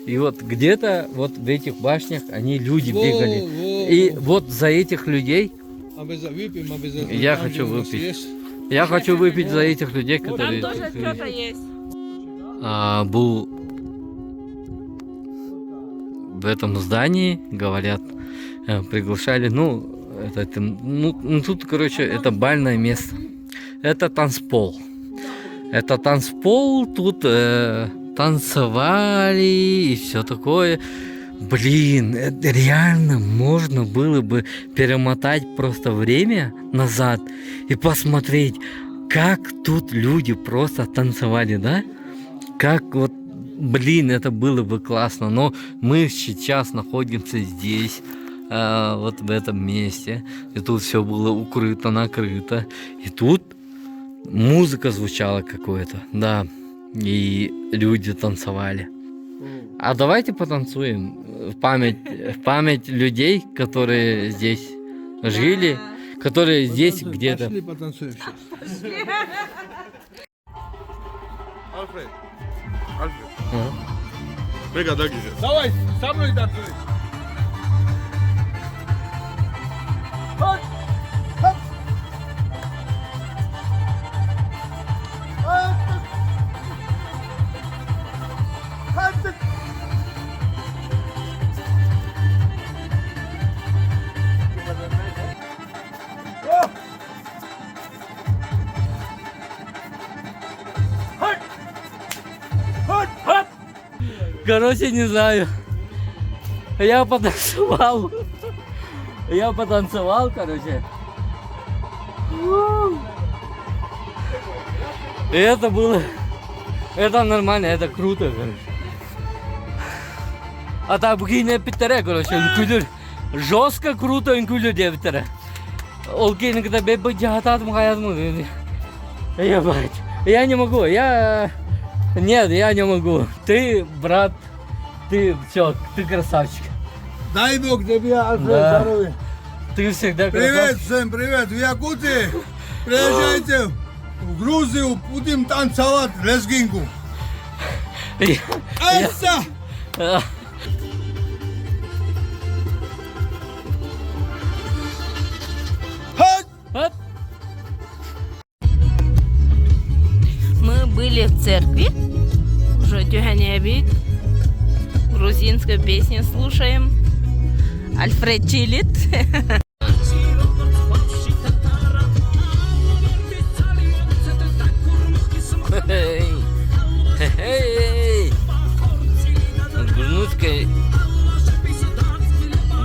И вот где-то вот в этих башнях они люди Во, бегали. во, И во. вот за этих людей Выпьем обязательно. Я Там хочу же у нас выпить. есть. я хочу выпить за этих людей, которые Там тоже тут что-то есть. был в этом здании, говорят, приглашали, тут, короче, это бальное место. Это танцпол. Это танцпол, тут танцевали и все такое. Блин, это реально можно было бы перемотать просто время назад и посмотреть, как тут люди просто танцевали, да? Как вот, блин, это было бы классно. Но мы сейчас находимся здесь, вот в этом месте. И тут все было укрыто, накрыто. И тут музыка звучала какое-то, да. И люди танцевали. А давайте потанцуем в память людей, которые здесь жили, которые здесь где-то. Пошли потанцуем сейчас. Альфред. Бега, даги же. Давай, со мной танцуй. Короче, не знаю. Я потанцевал. Короче. И это было... Это нормально, это круто, короче. А так, букине питере, короче, инкулюр. Жестко круто инкулюр девитере. Олки иногда бебе джахатат мухаят мухаят. Я не могу, Нет, я не могу. Ты, брат, ты все, ты красавчик. Дай Бог тебе, Альфред, Да. здоровья. Ты всегда Привет красавчик. всем, привет. В Якутии приезжайте в Грузию, будем танцевать лезгинку. Эсса! Оп. Мы были в церкви, уже тюганя обид, грузинскую песню слушаем. Альфред чилит.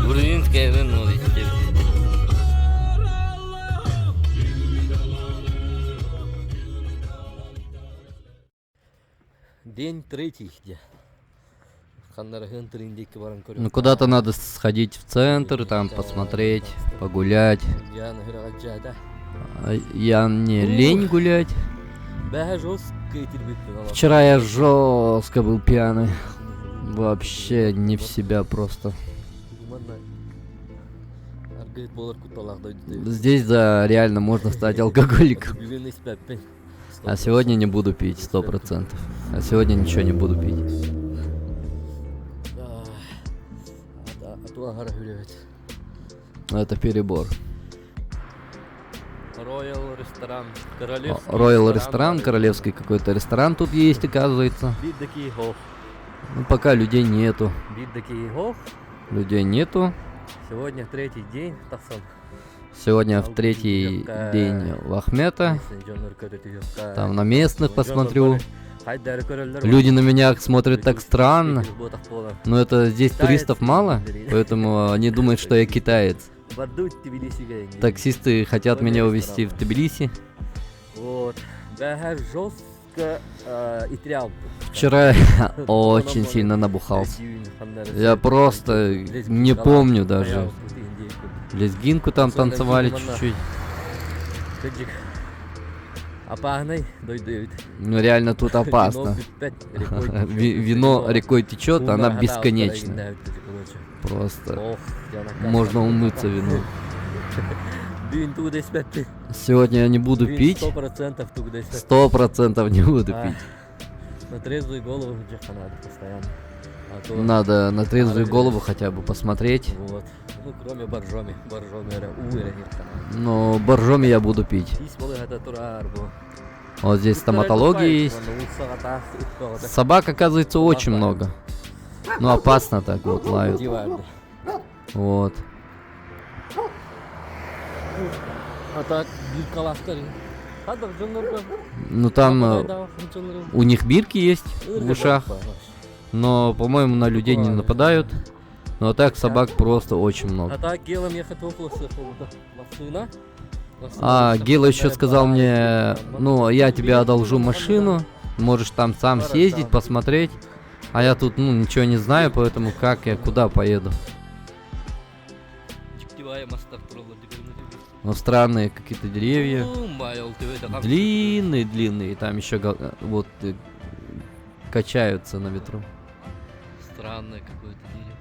Грузинское вино. День третий. Ну куда-то надо сходить в центр, там посмотреть, погулять. А я мне лень гулять. Вчера я жестко был пьяный. Вообще не в себя просто. Здесь, да, реально можно стать алкоголиком. А сегодня не буду пить, 100%. А сегодня ничего не буду пить. Это перебор. Royal ресторан. Royal ресторан, королевский какой-то ресторан тут есть, оказывается. Ну пока людей нету. Людей нету. Сегодня третий день. Сегодня в третий день в Ахмета. Там на местных посмотрю. Люди на меня смотрят так странно. Но это здесь туристов мало, поэтому они думают, что я китаец. Таксисты хотят меня увезти в Тбилиси. Вот. Жестко и тряпку. Вчера я очень сильно набухался. Я просто не помню даже. Лезгинку там танцевали чуть-чуть. Ну реально тут опасно. Вино рекой течет, она бесконечна. Просто можно умыться вином. Сегодня я не буду пить. 100% не буду пить. На трезвую голову надо постоянно. Надо на трезвую голову хотя бы посмотреть. Вот. Ну, кроме боржоми. Но боржоми я буду пить. Вот здесь стоматология есть. Собак, оказывается, очень много. Ну, опасно так вот лают. Вот. А так, Ну, там у них бирки есть в ушах. Но, по-моему, на людей не нападают. Но так собак просто очень много. А Гела еще сказал мне, ну, я тебе одолжу машину, можешь там сам съездить, посмотреть. А я тут, ну, ничего не знаю, поэтому как я, куда поеду? Ну, странные какие-то деревья. Длинные, там еще вот качаются на ветру. Странное какое-то дерево.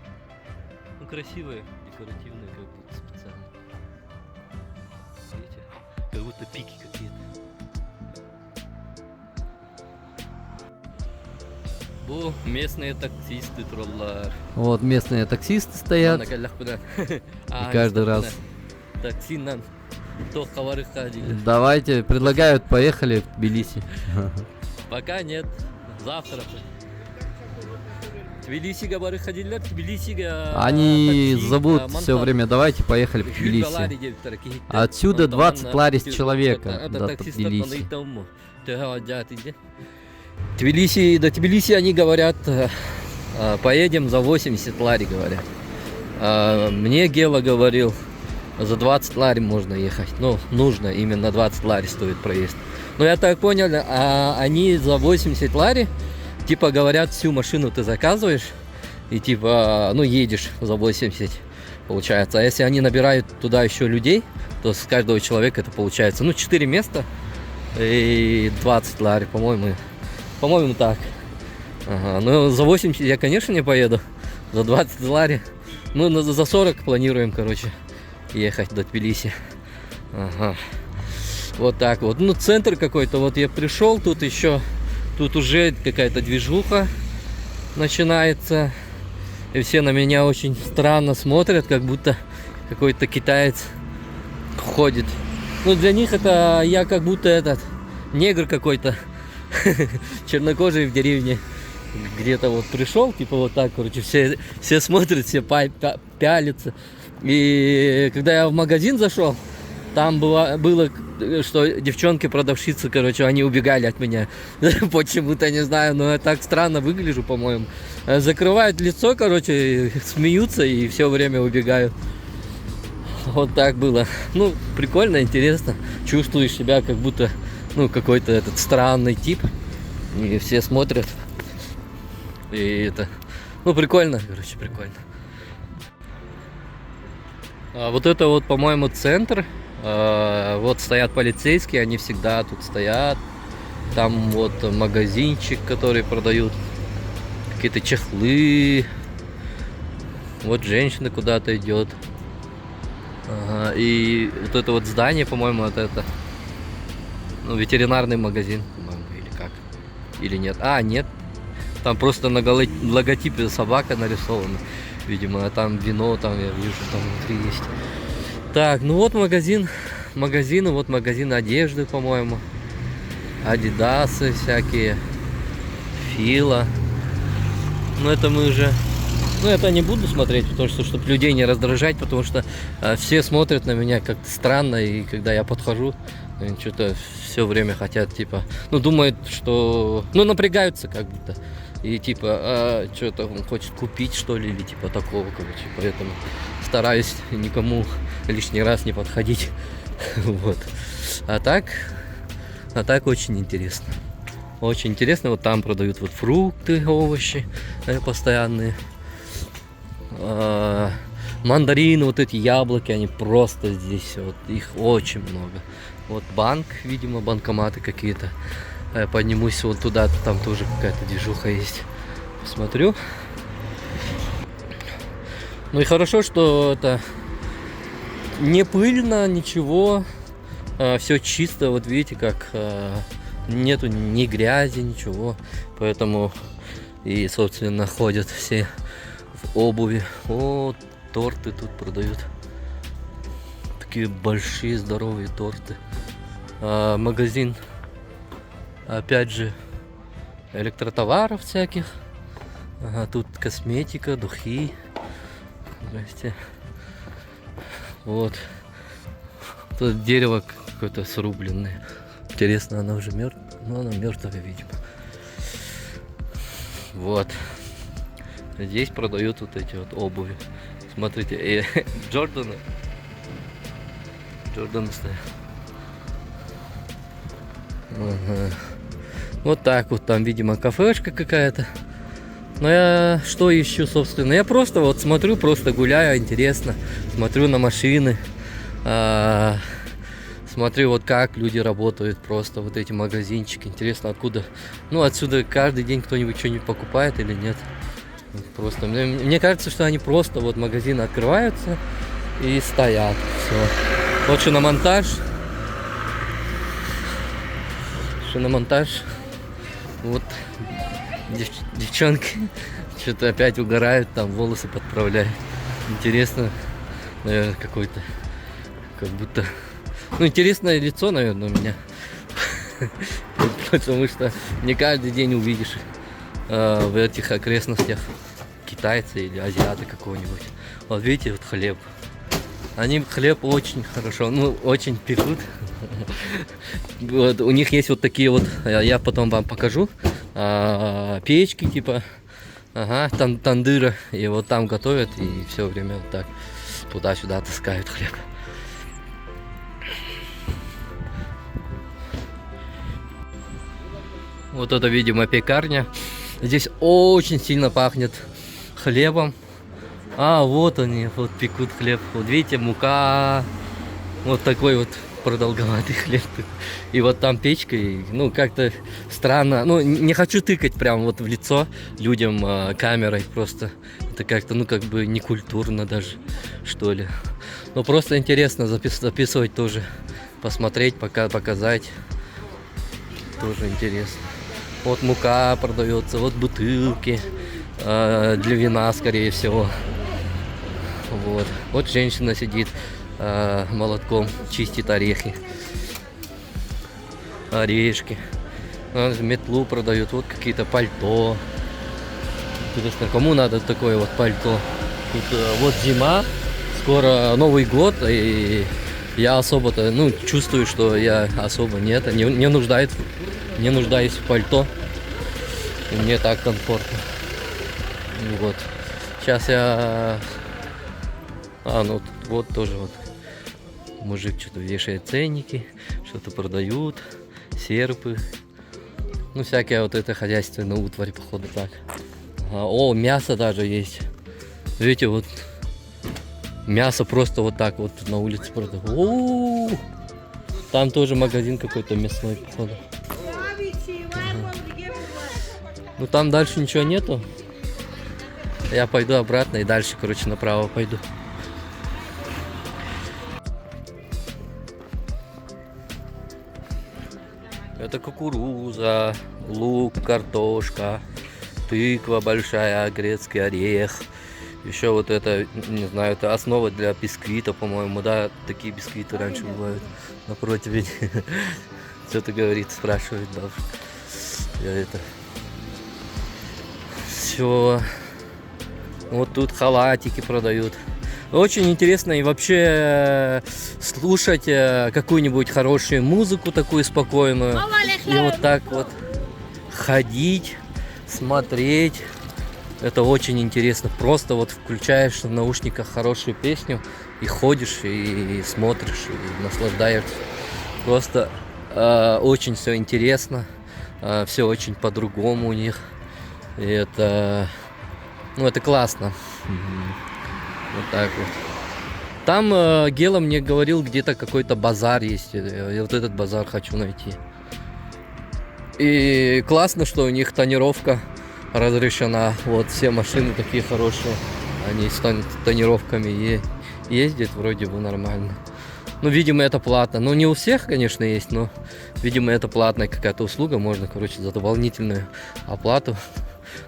Ну, красивое, декоративное, как будто специально. Видите? Как будто пики какие-то. Бу, местные таксисты троллар. Вот местные таксисты стоят. И каждый раз. Таксинан. То хавары ходили. Давайте, предлагают, поехали в Тбилиси. Пока нет. Завтра. Тбилисига бары ходили, Тбилисига. Они зовут все время, давайте поехали в Тбилиси. Отсюда 20 ларис человека до Тбилиси. Тбилиси, до Тбилиси они говорят Поедем за 80 лари, говорят. Мне Гела говорил, за 20 лари можно ехать. Ну, нужно, именно 20 лари стоит проезд. Но я так понял, они за 80 лари, типа, говорят, всю машину ты заказываешь, и типа, ну, едешь за 80, получается. А если они набирают туда еще людей, то с каждого человека это получается, ну, 4 места и 20 лари, по-моему. По-моему, так. Ага. Ну, за 80 я, конечно, не поеду. За 20 лари. Ну, за 40 планируем, короче, ехать до Тбилиси. Ага. Вот так вот. Ну, центр какой-то. Вот я пришел, тут еще, тут уже какая-то движуха начинается. И все на меня очень странно смотрят, как будто какой-то китаец ходит. Ну, для них это я как будто этот негр какой-то чернокожий в деревне. Где-то вот пришел, типа вот так, короче, все смотрят, все пялятся. И когда я в магазин зашел, там было, что девчонки-продавщицы, короче, они убегали от меня. Почему-то, не знаю, но я так странно выгляжу, по-моему. Закрывают лицо, короче, смеются и все время убегают. Вот так было. Ну, прикольно, интересно. Чувствуешь себя как будто, ну, какой-то этот странный тип. И все смотрят. И это, ну, прикольно, короче, прикольно. Вот это вот, по-моему, центр. Вот стоят полицейские, они всегда тут стоят. Там вот магазинчик, который продают какие-то чехлы. Вот женщина куда-то идет. И вот это вот здание, по-моему, это ну, ветеринарный магазин, по-моему, или как? Или нет? А, нет. Там просто на логотипе собака нарисована, видимо, а там вино, там я вижу, там внутри есть. Так, ну вот магазины, вот магазин одежды, по-моему, Адидасы всякие, Фила. Но это мы уже, ну это не буду смотреть, потому что, чтобы людей не раздражать, потому что все смотрят на меня как-то странно, и когда я подхожу, что-то все время хотят, типа, ну думают, что, ну напрягаются как будто. И типа, что-то он хочет купить, что ли, или типа такого, короче. Поэтому стараюсь никому лишний раз не подходить. Вот. А так очень интересно. Очень интересно. Вот там продают вот фрукты, овощи постоянные. Мандарины, вот эти яблоки, они просто здесь, вот их очень много. Вот банк, видимо, банкоматы какие-то. Я поднимусь вот туда, там тоже какая-то движуха есть. Посмотрю. Ну и хорошо, что это не пыльно, ничего. Все чисто, вот видите, как нету ни грязи, ничего. Поэтому и, собственно, ходят все в обуви. О, торты тут продают. Такие большие, здоровые торты. Магазин, опять же, электротоваров всяких. Ага, тут косметика, духи. Здрасте. Вот. Тут дерево какое-то срубленное. Интересно, она уже мертвая? Ну, она мертвая, видимо. Вот. Здесь продают вот эти вот обуви. Смотрите, Джорданы. Джорданы стоят. Ага. Вот так вот там, видимо, кафешка какая-то. Но я что ищу, собственно? Я просто вот смотрю, просто гуляю, интересно. Смотрю на машины. Смотрю вот как люди работают, просто вот эти магазинчики. Интересно, откуда? Ну, отсюда каждый день кто-нибудь что-нибудь покупает или нет? Просто мне кажется, что они просто вот магазины открываются и стоят. Все. Вот шиномонтаж. Шиномонтаж. Вот девчонки что-то опять угорают, там волосы подправляют. Интересно, наверное, какой-то, как будто, ну, интересное лицо, наверное, у меня. Потому что не каждый день увидишь в этих окрестностях китайца или азиата какого-нибудь. Вот видите, вот хлеб. Они хлеб очень хорошо, ну, очень пекут. Вот, у них есть вот такие вот, я потом вам покажу, печки, типа, Ага, тандыра. И вот там готовят, и все время вот так туда-сюда таскают хлеб. Вот это, видимо, пекарня. Здесь очень сильно пахнет хлебом. А, вот они, вот пекут хлеб. Вот видите, мука. Вот такой вот продолговатый хлеб. И вот там печка, и, ну, как-то странно. Ну, не хочу тыкать прям вот в лицо людям камерой. Просто это как-то, ну, как бы некультурно даже, что ли. Но просто интересно записывать тоже. Посмотреть, показать. Тоже интересно. Вот мука продается, вот бутылки для вина, скорее всего. Вот женщина сидит, молотком чистит орехи. Орешки. Метлу продают, вот какие-то пальто. Интересно, кому надо такое вот пальто? Тут вот зима, скоро Новый год, и я особо-то, ну, чувствую, что я особо не нуждаюсь в пальто. И мне так комфортно. Вот. Сейчас я... ну вот тоже вот. Мужик что-то вешает ценники, что-то продают, серпы. Ну, всякая вот эта хозяйственная утварь, походу, так. О, мясо даже есть. Видите, вот мясо просто вот так вот на улице продают. О, там тоже магазин какой-то мясной, походу. Ну там дальше ничего нету. Я пойду обратно и дальше, короче, направо пойду. Это кукуруза, лук, картошка, тыква большая, грецкий орех. Еще вот это, не знаю, это основа для бисквита, по-моему, да, такие бисквиты раньше бывают. Напротив, ведь что-то говорит, спрашивает бабушка. Я это... Все. Вот тут халатики продают. Очень интересно и вообще слушать какую-нибудь хорошую музыку, такую спокойную. И вот так вот ходить, смотреть. Это очень интересно. Просто вот включаешь в наушниках хорошую песню и ходишь, и смотришь, и наслаждаешься. Просто очень все интересно. Все очень по-другому у них. И это... Ну, это классно. Вот так вот. Там Гела мне говорил, где-то какой-то базар есть. Я вот этот базар хочу найти. И классно, что у них тонировка разрешена. Вот все машины такие хорошие. Они с тонировками ездят вроде бы нормально. Ну, видимо, это платно. Ну, не у всех, конечно, есть, но, видимо, это платная какая-то услуга. Можно, короче, за дополнительную оплату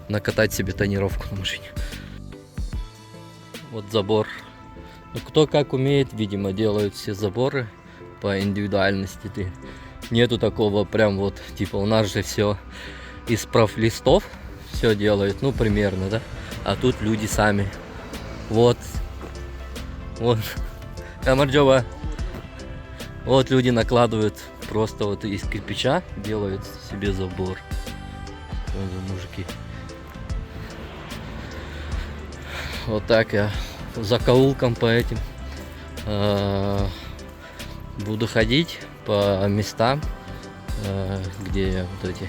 накатать себе тонировку на машине. Вот забор. Ну, кто как умеет, видимо, делают все заборы по индивидуальности. Нету такого прям вот, типа, у нас же все из профлистов все делают, ну, примерно, да? А тут люди сами. Вот. Камарджова. Вот люди накладывают просто вот из кирпича, делают себе забор. Вот, мужики. Вот так я за закоулкам по этим буду ходить по местам, где вот эти,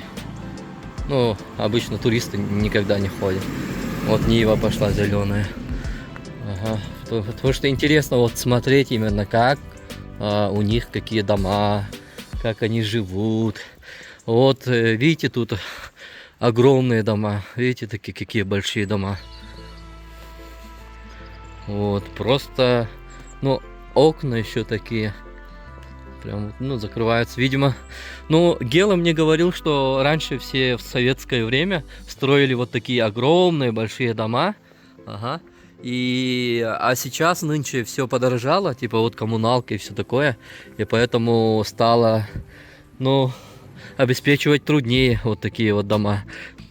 ну, обычно туристы никогда не ходят. Вот Нива пошла зеленая. Ага. Потому что интересно вот смотреть именно как у них какие дома, как они живут. Вот видите, тут огромные дома, видите, такие какие большие дома. Вот, просто, ну, окна еще такие, прям, ну, закрываются, видимо. Ну, Гела мне говорил, что раньше все в советское время строили вот такие огромные большие дома, ага. А сейчас нынче все подорожало, типа вот коммуналка и все такое, и поэтому стало, ну, обеспечивать труднее вот такие вот дома.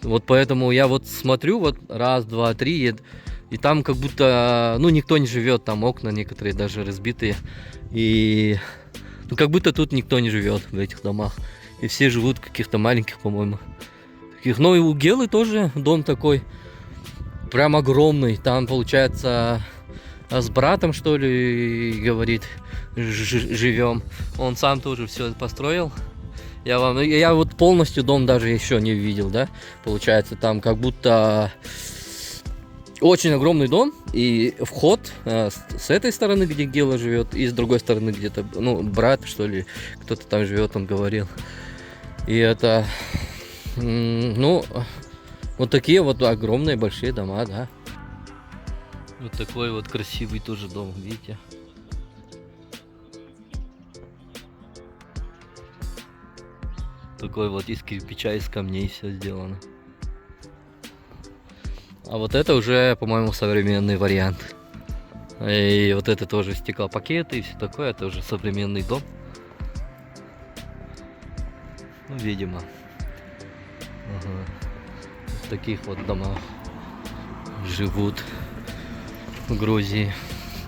Вот поэтому я вот смотрю, вот раз, два, три, и там как будто, ну, никто не живет, там окна некоторые даже разбитые, и, ну, как будто тут никто не живет в этих домах, и все живут в каких-то маленьких, по-моему, таких. Ну, и у Гелы тоже дом такой, прям огромный. Там, получается, с братом, что ли, говорит, живем. Он сам тоже все построил. Я вот полностью дом даже еще не видел, да. Получается, там как будто очень огромный дом, и вход с этой стороны, где Гела живет, и с другой стороны где-то, ну, брат, что ли, кто-то там живет, он говорил. И это, ну, вот такие вот огромные большие дома, да. Вот такой вот красивый тоже дом, видите. Такой вот из кирпича, из камней все сделано. А вот это уже, по-моему, современный вариант. И вот это тоже стеклопакеты и все такое, это уже современный дом. Ну, видимо. Ага. В таких вот домах живут в Грузии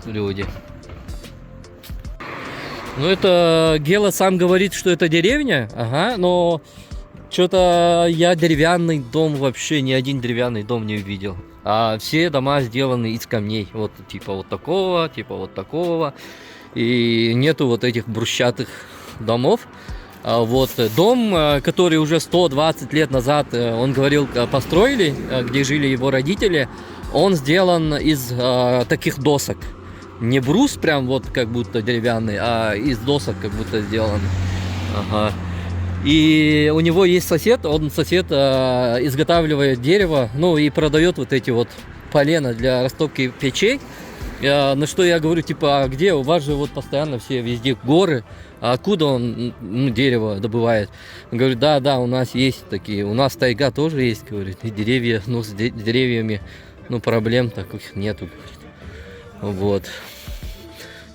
люди. Ну, это Гела сам говорит, что это деревня, ага, но что-то я деревянный дом вообще, ни один деревянный дом не увидел. А все дома сделаны из камней, вот типа вот такого, типа вот такого. И нету вот этих брусчатых домов. А вот дом, который уже 120 лет назад, он говорил, построили, где жили его родители, он сделан из таких досок. Не брус прям вот как будто деревянный, а из досок как будто сделан. Ага. И у него есть сосед, сосед изготавливает дерево, ну и продает вот эти вот полена для растопки печей. На что я говорю, типа, а где? У вас же вот постоянно все везде горы, а откуда он дерево добывает? Он говорит, да, у нас есть такие, у нас тайга тоже есть, говорит, и деревья, ну с деревьями, ну проблем таких нету, говорит. Вот.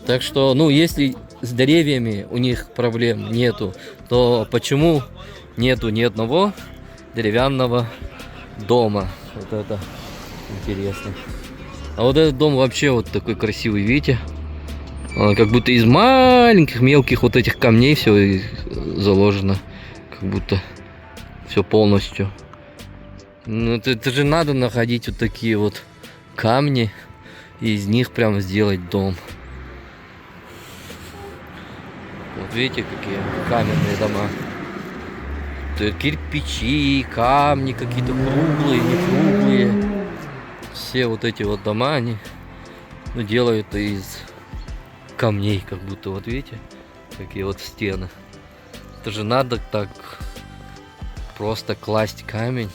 Так что, ну, если с деревьями у них проблем нету, то почему нету ни одного деревянного дома? Вот это интересно. А вот этот дом вообще вот такой красивый, видите? Он как будто из маленьких, мелких вот этих камней все заложено. Как будто все полностью. Ну, это же надо находить вот такие вот камни и из них прям сделать дом. Вот видите, какие каменные дома. Кирпичи, камни какие-то круглые, не круглые. Все вот эти вот дома, они делают из камней, как будто, вот видите, такие вот стены. Это же надо так просто класть камень.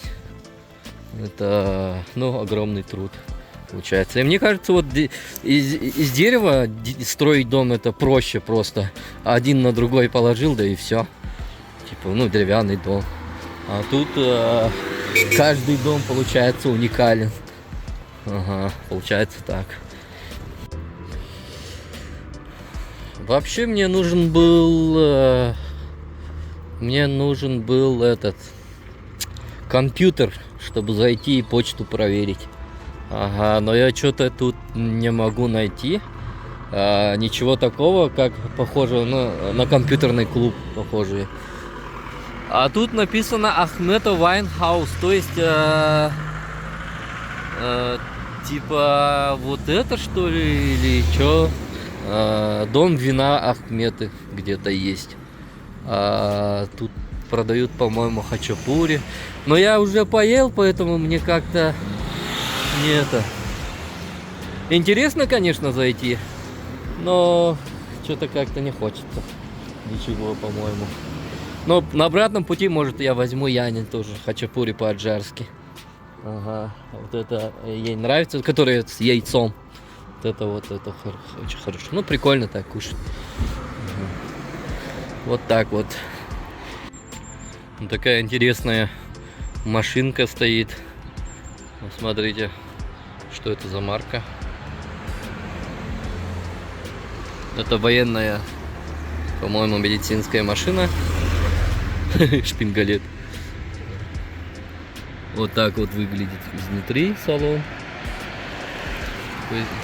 Это, ну, огромный труд получается. И мне кажется, вот из дерева строить дом это проще просто. Один на другой положил, да и все. Типа, ну, деревянный дом. А тут каждый дом получается уникален. Ага, получается так. Вообще мне нужен был этот компьютер, чтобы зайти и почту проверить. Ага, но я что-то тут не могу найти. Ничего такого, как похоже на компьютерный клуб похожий. А тут написано Ахметов Вайнхаус, то есть типа вот это что ли или что? Дом вина Ахметы где-то есть. Тут продают, по-моему, хачапури. Но я уже поел, поэтому мне как-то не это. Интересно, конечно, зайти, но что-то как-то не хочется ничего, по-моему. Но на обратном пути, может, я возьму Янин тоже хачапури по-аджарски. Ага, вот это ей нравится, который с яйцом. Вот это очень хорошо. Ну, прикольно так кушать. Ага. Вот так вот. Вот такая интересная машинка стоит. Смотрите, что это за марка. Это военная, по-моему, медицинская машина. Шпингалет. Вот так вот выглядит изнутри салон.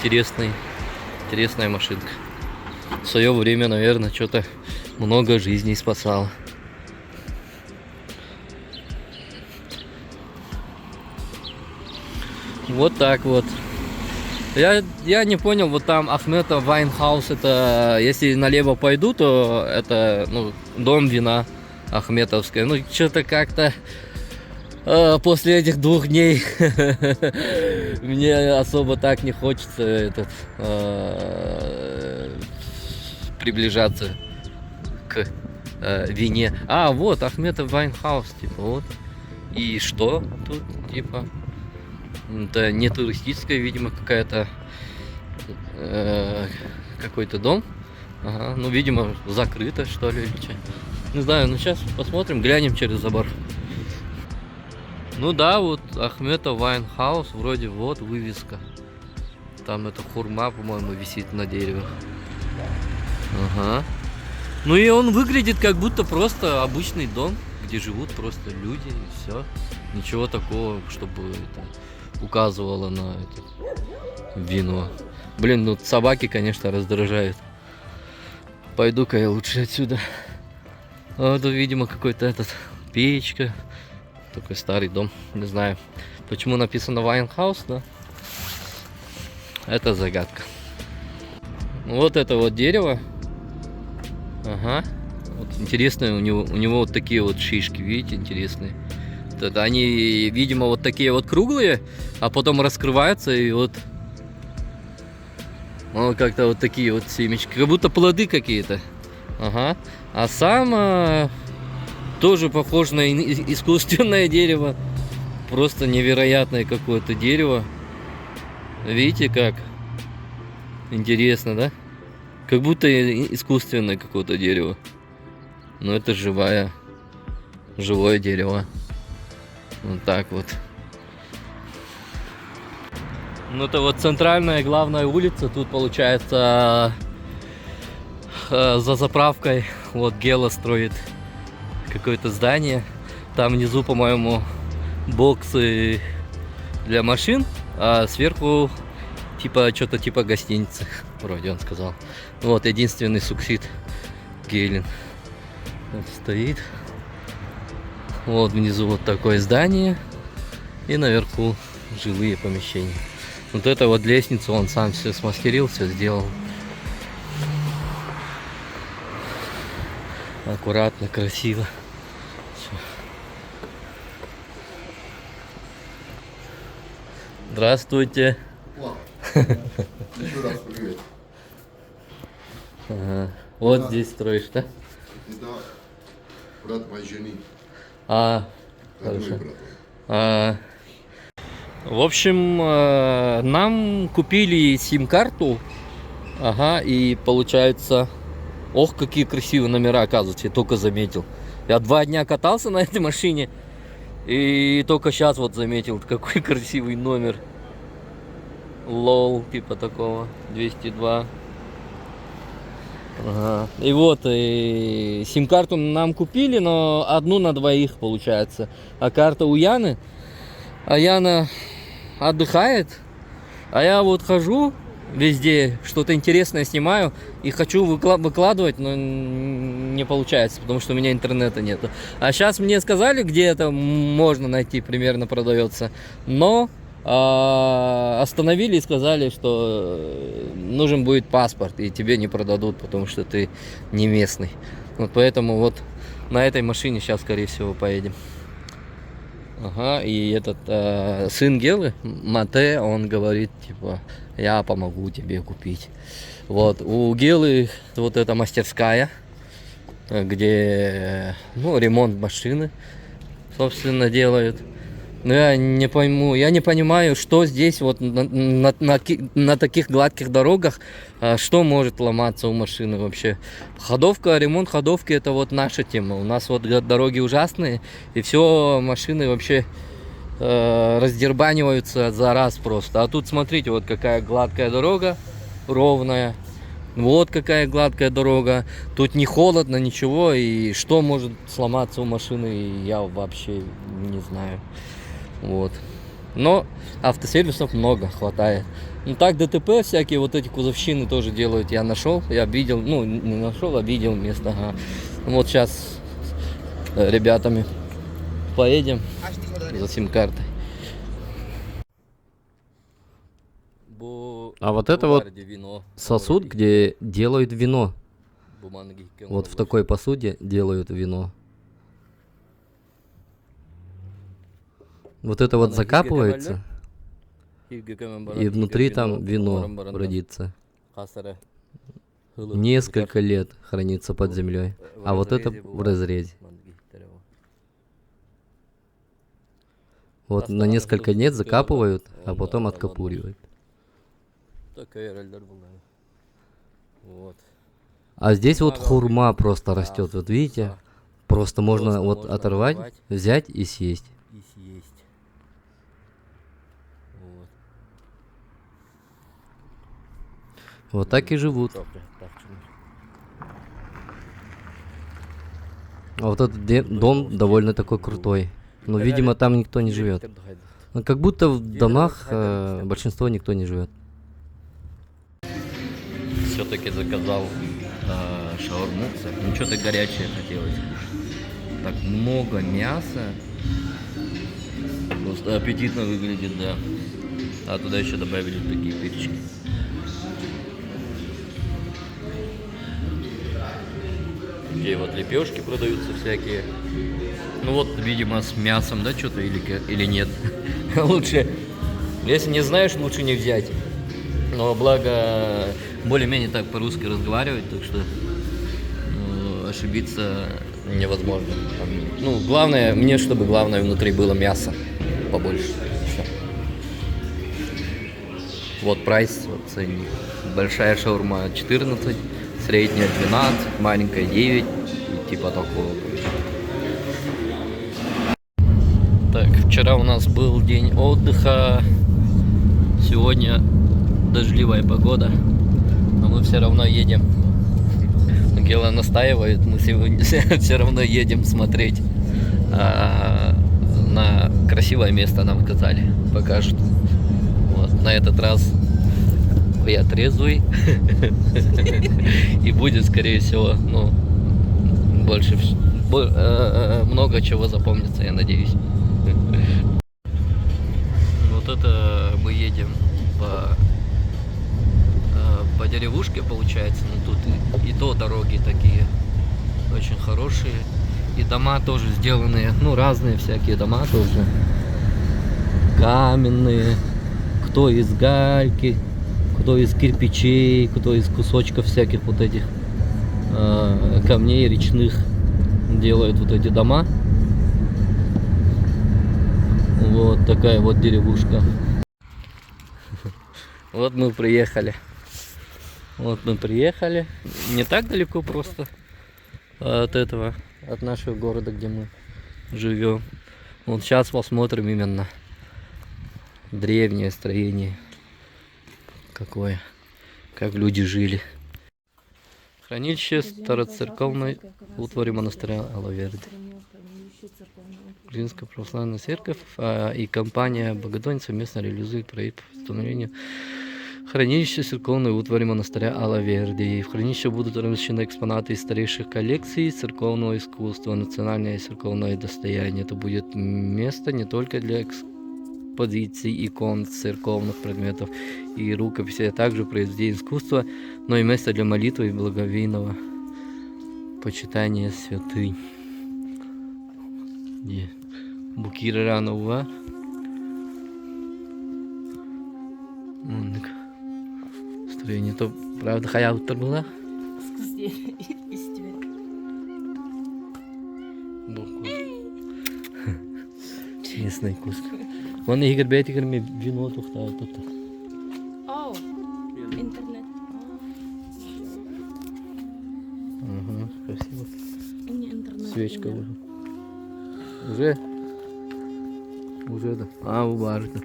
Интересная машинка. В свое время, наверное, что-то много жизней спасала. Вот так вот. Я не понял, вот там Ахметов Вайнхаус, это если налево пойду, то это ну, дом вина ахметовская. Ну, что-то как-то после этих 2 дней мне особо так не хочется приближаться к вине. А, вот, Ахметов Вайнхаус, типа, вот. И что тут, типа? Это не туристическая, видимо, какой-то дом. Ага, ну, видимо, закрыто, что ли, или что. Не знаю, ну сейчас посмотрим, глянем через забор. Ну да, вот Ахметов Вайнхаус, вроде вот вывеска. Там это хурма, по-моему, висит на дереве. Ага. Ну и он выглядит как будто просто обычный дом, где живут просто люди и все. Ничего такого, чтобы это указывало на это вино. Блин, ну собаки, конечно, раздражают. Пойду-ка я лучше отсюда. Вот, видимо, какой-то этот печка. Такой старый дом. Не знаю, почему написано Вайнхаус, да? Это загадка. Вот это вот дерево. Ага. Вот интересно, у него вот такие вот шишки, видите, интересные. Это они, видимо, вот такие вот круглые, а потом раскрываются и вот как-то вот такие вот семечки, как будто плоды какие-то. Ага. А сам тоже похож на искусственное дерево. Просто невероятное какое-то дерево. Видите как? Интересно, да? Как будто искусственное какое-то дерево. Но это живое дерево. Вот так вот. Ну это вот центральная главная улица. Тут получается за заправкой вот Гела строит какое-то здание. Там внизу, по-моему, боксы для машин, а сверху типа что-то типа гостиницы, вроде он сказал. Вот единственный суксид Гелен вот стоит. Вот внизу вот такое здание и наверху жилые помещения. Вот это вот лестницу он сам все смастерил, все сделал. Аккуратно, красиво. Всё. Здравствуйте. Еще раз привет. Ага. Вот Да. здесь строишь, да? Это брат моей жены. А, Родной хорошо. брат. В общем, нам купили сим-карту. Ага, и получается... Ох, какие красивые номера, оказывается, я только заметил. Я 2 дня катался на этой машине. И только сейчас вот заметил, какой красивый номер. Лол, типа такого. 202. Ага. И вот, и сим-карту нам купили, но одну на 2 получается. А карта у Яны. А Яна отдыхает. А я вот хожу везде, что-то интересное снимаю и хочу выкладывать, но не получается, потому что у меня интернета нету. А сейчас мне сказали, где это можно найти, примерно продается, но остановили и сказали, что нужен будет паспорт и тебе не продадут, потому что ты не местный. Вот поэтому вот на этой машине сейчас, скорее всего, поедем. Ага, и этот сын Гелы, Мате, он говорит, типа, я помогу тебе купить. Вот, у Гелы вот эта мастерская, где, ну, ремонт машины, собственно, делают. Но я не пойму, я не понимаю, что здесь вот на таких гладких дорогах, что может ломаться у машины вообще. Ходовка, ремонт ходовки — это вот наша тема. У нас вот дороги ужасные, и все машины вообще раздербаниваются за раз просто. А тут смотрите, вот какая гладкая дорога, ровная. Вот какая гладкая дорога. Тут не холодно, ничего. И что может сломаться у машины, я вообще не знаю. Вот. Но автосервисов много, хватает. Ну так, ДТП всякие, вот эти кузовщины тоже делают. Я нашел, я видел, ну не нашел, а видел место. Ага. Вот сейчас с ребятами поедем за сим-картой. А вот это вот Варде вино. сосуд, где делают вино. Буманги, Вот в такой посуде делают вино. Вот это вот закапывается, и внутри там вино родится. Несколько лет хранится под землей. А вот это в разрезе. Вот на несколько лет закапывают, а потом откапуривают. Вот. А здесь вот хурма просто растет, вот видите? Просто можно вот можно оторвать, оторвать. взять и съесть. И съесть. Вот. Вот так и живут. А вот этот дом довольно такой крутой. Но, видимо, там никто не живет. Ну, как будто в домах большинство никто не живет. Все-таки заказал шаурму. Ну, что-то горячее хотелось. Так много мяса. Просто аппетитно выглядит, да. А туда еще добавили такие перечки. Такие вот лепешки продаются всякие. Ну вот, видимо, с мясом, да, что-то или нет. Лучше, если не знаешь, лучше не взять. Но благо, более-менее так по-русски разговаривать, так что ошибиться невозможно. Ну, главное, мне, чтобы главное внутри было мясо побольше. Всё. Вот прайс, вот ценник. Большая шаурма 14, средняя 12, маленькая 9 и типа такого. Так, вчера у нас был день отдыха, сегодня дождливая погода, но мы все равно едем. Гела настаивает, мы сегодня все равно едем смотреть. На красивое место нам сказали, покажут. Вот, на этот раз я трезвый и будет, скорее всего, ну, больше много чего запомнится, я надеюсь. Вот это мы едем по деревушке, получается, ну тут и то дороги такие очень хорошие, и дома тоже сделанные, ну разные всякие дома тоже, каменные, кто из гальки, кто из кирпичей, кто из кусочков всяких вот этих камней речных делают вот эти дома. Вот такая вот деревушка. Вот мы приехали. Вот мы приехали. Не так далеко просто от этого, от нашего города, где мы живем. Вот сейчас посмотрим именно древнее строение. Какое. Как люди жили. Хранилище староцерковной утвари монастыря Алаверды. Грузинская православная церковь и компания Богодонь совместно реализует проект по восстановлению хранилища церковной утвари монастыря Алаверды. В хранилище будут размещены экспонаты из старейших коллекций церковного искусства, национальное и церковное достояние. Это будет место не только для экспозиций, икон, церковных предметов и рукописей, а также произведений искусства, но и место для молитвы и благовейного почитания святынь. Букира Ранова. Строение то, правда, хаяуттар была? Местный вкус. Вон игр бейт игр ми вино тухта тут. О, интернет. Ага, спасибо. У меня интернет. Свечка уже. Уже да. А, важно.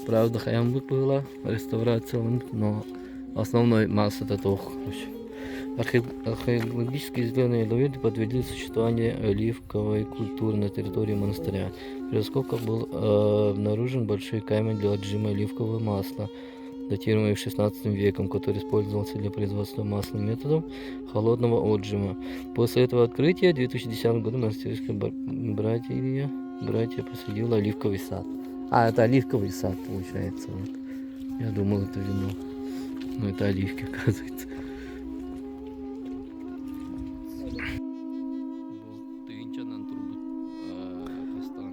Правда, хаям была реставрация, но основной масса это то. Археологические исследования Алаверды подтвердили существование оливковой культуры на территории монастыря. При раскопках был обнаружен большой камень для отжима оливкового масла, датируемый 16 веком, который использовался для производства масла методом холодного отжима. После этого открытия в 2010 году монастырское братья посадило оливковый сад. А, это оливковый сад получается. Вот. Я думал, это вино. Но это оливки, оказывается.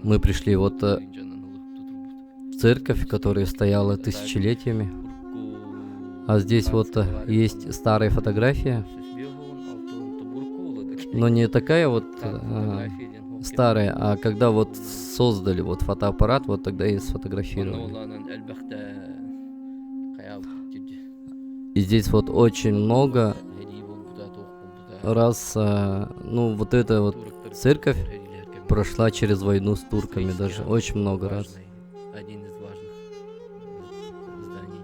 Мы пришли вот в церковь, которая стояла тысячелетиями. А здесь вот есть старая фотография, но не такая вот старая, а когда вот создали вот фотоаппарат, вот тогда и сфотографировали. И здесь вот очень много раз, ну вот эта вот церковь прошла через войну с турками даже, очень много раз. Один из важных зданий.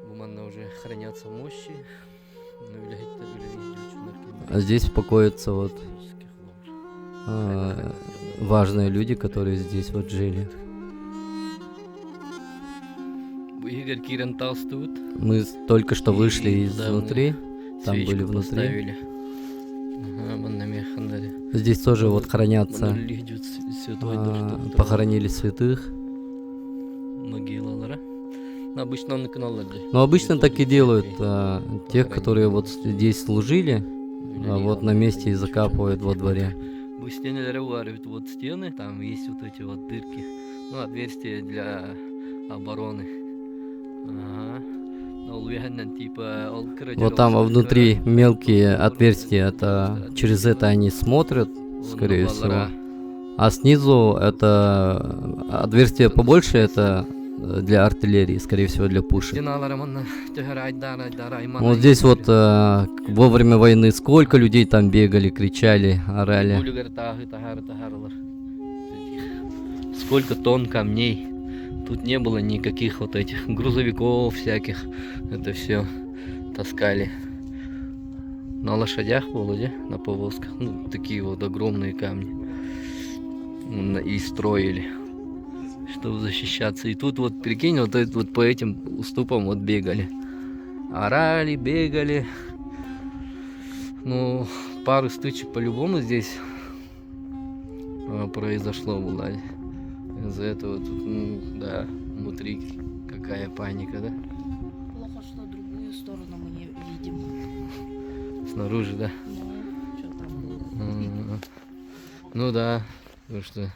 Гуманно уже хранятся мощи. А здесь покоятся вот важные люди, которые здесь вот жили. Игорь Кирен Толстут. Мы только что вышли И изнутри, там свечку были внутри. поставили. Здесь тоже вот хранятся, похоронили святых. Обычно на канале. Но обычно так и делают, тех, которые вот здесь служили, вот на месте и закапывают во дворе. Стены реварят, вот стены, там есть вот эти вот дырки, ну, отверстия для обороны. Ага. Вот там внутри мелкие отверстия, это через это они смотрят, скорее всего. А снизу это отверстие побольше, это для артиллерии, скорее всего, для пушек. Вот здесь вот во время войны сколько людей там бегали, кричали, орали. Сколько тонн камней. Тут не было никаких вот этих грузовиков всяких. Это все таскали на лошадях, Володя, на повозках. Ну, такие вот огромные камни. И строили, чтобы защищаться. И тут вот, прикинь, вот, вот по этим уступам вот бегали. Орали, бегали. Ну, пару стычек по-любому здесь произошло, Влад. Из-за этого тут, ну, да, внутри какая паника, да? Плохо, что другую сторону мы не видим. Снаружи, да? Ну, что там было? Ну да, потому что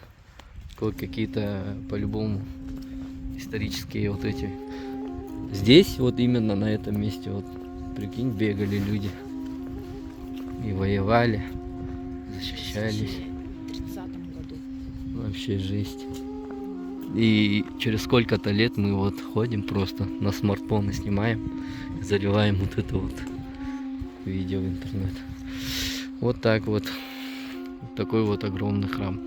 какие-то по-любому исторические вот эти. Здесь вот именно на этом месте вот, прикинь, бегали люди и воевали, защищались. В 30-м году. Вообще жесть. И через сколько-то лет мы вот ходим просто на смартфоны, снимаем, заливаем вот это вот видео в интернет. Вот так вот. Такой вот огромный храм.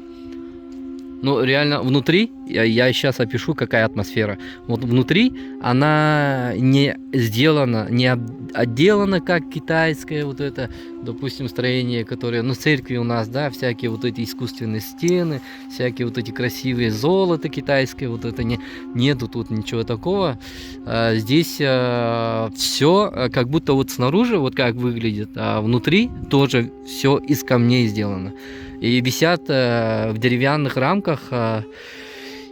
Ну, реально, внутри, я сейчас опишу, какая атмосфера. Вот внутри она не сделана, не отделана, как китайское вот это, допустим, строение, которое, ну, церкви у нас, да, всякие вот эти искусственные стены, всякие вот эти красивые золото китайское, вот это нету тут ничего такого. Здесь все как будто вот снаружи, вот как выглядит, а внутри тоже все из камней сделано. И висят в деревянных рамках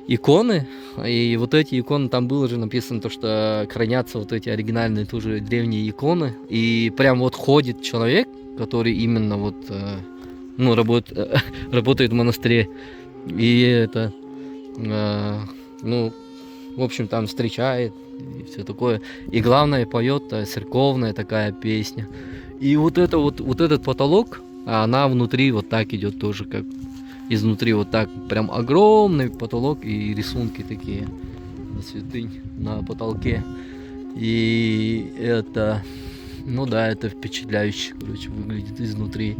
иконы, и вот эти иконы, там было же написано то, что хранятся вот эти оригинальные тоже древние иконы, и прям вот ходит человек, который именно вот, ну, работает в монастыре, и это, ну, в общем, там встречает, и все такое, и главное, поет церковная такая песня, и вот это вот этот потолок, а она внутри вот так идет тоже, как изнутри вот так, прям огромный потолок и рисунки такие святынь на потолке. И это, ну да, это впечатляюще, короче, выглядит изнутри,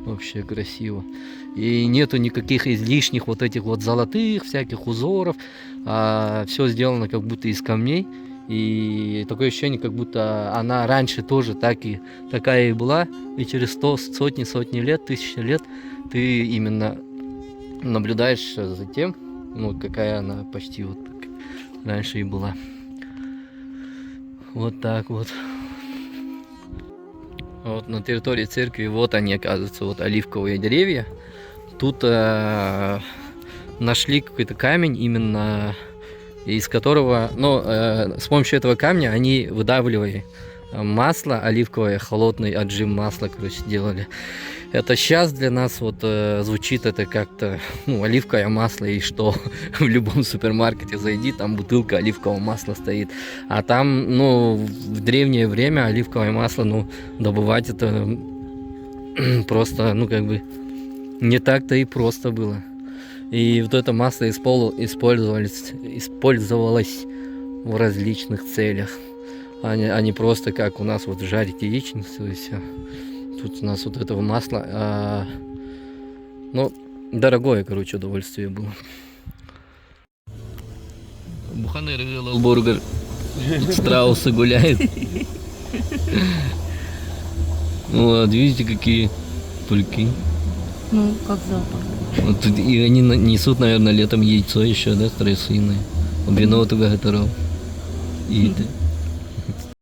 вообще красиво. И нету никаких излишних вот этих вот золотых всяких узоров, все сделано как будто из камней. И такое ощущение, как будто она раньше тоже такая и была, и через сотни лет, тысячи лет ты именно наблюдаешь за тем, ну, какая она почти вот раньше и была. Вот так вот. Вот на территории церкви, вот они, оказывается, вот оливковые деревья. Тут нашли какой-то камень, именно из которого, ну, с помощью этого камня они выдавливали масло оливковое, холодный отжим масла, короче, делали. Это сейчас для нас вот звучит это как-то, ну, оливковое масло, и что в любом супермаркете зайди, там бутылка оливкового масла стоит. А там, ну, в древнее время оливковое масло, ну, добывать это просто, ну, как бы, не так-то и просто было. И вот это масло использовалось в различных целях. А не просто как у нас вот жарить яичницу и все. Тут у нас вот этого масла. Ну, дорогое, короче, удовольствие было. Буханер делал бургер. Страусы гуляют. Вот, видите, какие пульки. Ну, как запах. Вот тут и они несут, наверное, летом яйцо еще, да, страусиное. Вино туда готово. И